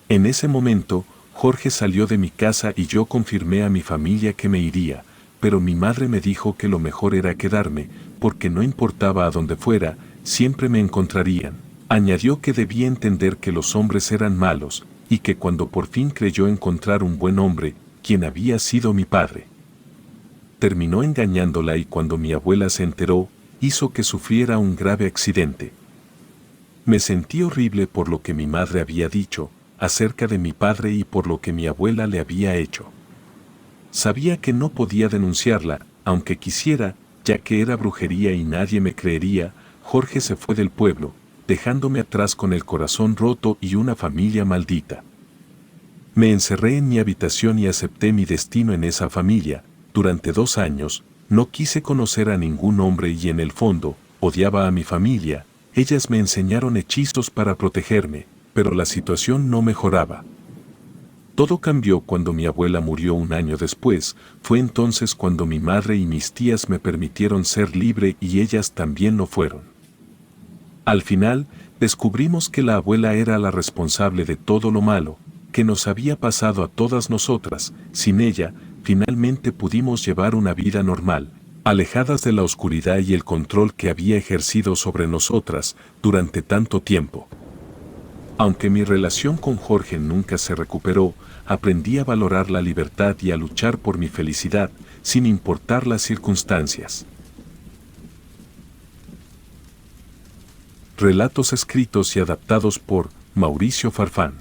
En ese momento, Jorge salió de mi casa y yo confirmé a mi familia que me iría, pero mi madre me dijo que lo mejor era quedarme, porque no importaba a dónde fuera, siempre me encontrarían. Añadió que debía entender que los hombres eran malos, y que cuando por fin creyó encontrar un buen hombre, quien había sido mi padre. Terminó engañándola y cuando mi abuela se enteró, hizo que sufriera un grave accidente. Me sentí horrible por lo que mi madre había dicho acerca de mi padre y por lo que mi abuela le había hecho. Sabía que no podía denunciarla, aunque quisiera, ya que era brujería y nadie me creería. Jorge se fue del pueblo, dejándome atrás con el corazón roto y una familia maldita. Me encerré en mi habitación y acepté mi destino en esa familia. Durante 2 años, no quise conocer a ningún hombre y en el fondo, odiaba a mi familia. Ellas me enseñaron hechizos para protegerme, pero la situación no mejoraba. Todo cambió cuando mi abuela murió 1 año después. Fue entonces cuando mi madre y mis tías me permitieron ser libre y ellas también lo fueron. Al final, descubrimos que la abuela era la responsable de todo lo malo que nos había pasado a todas nosotras. Sin ella, finalmente pudimos llevar una vida normal, alejadas de la oscuridad y el control que había ejercido sobre nosotras durante tanto tiempo. Aunque mi relación con Jorge nunca se recuperó, aprendí a valorar la libertad y a luchar por mi felicidad, sin importar las circunstancias. Relatos escritos y adaptados por Mauricio Farfán.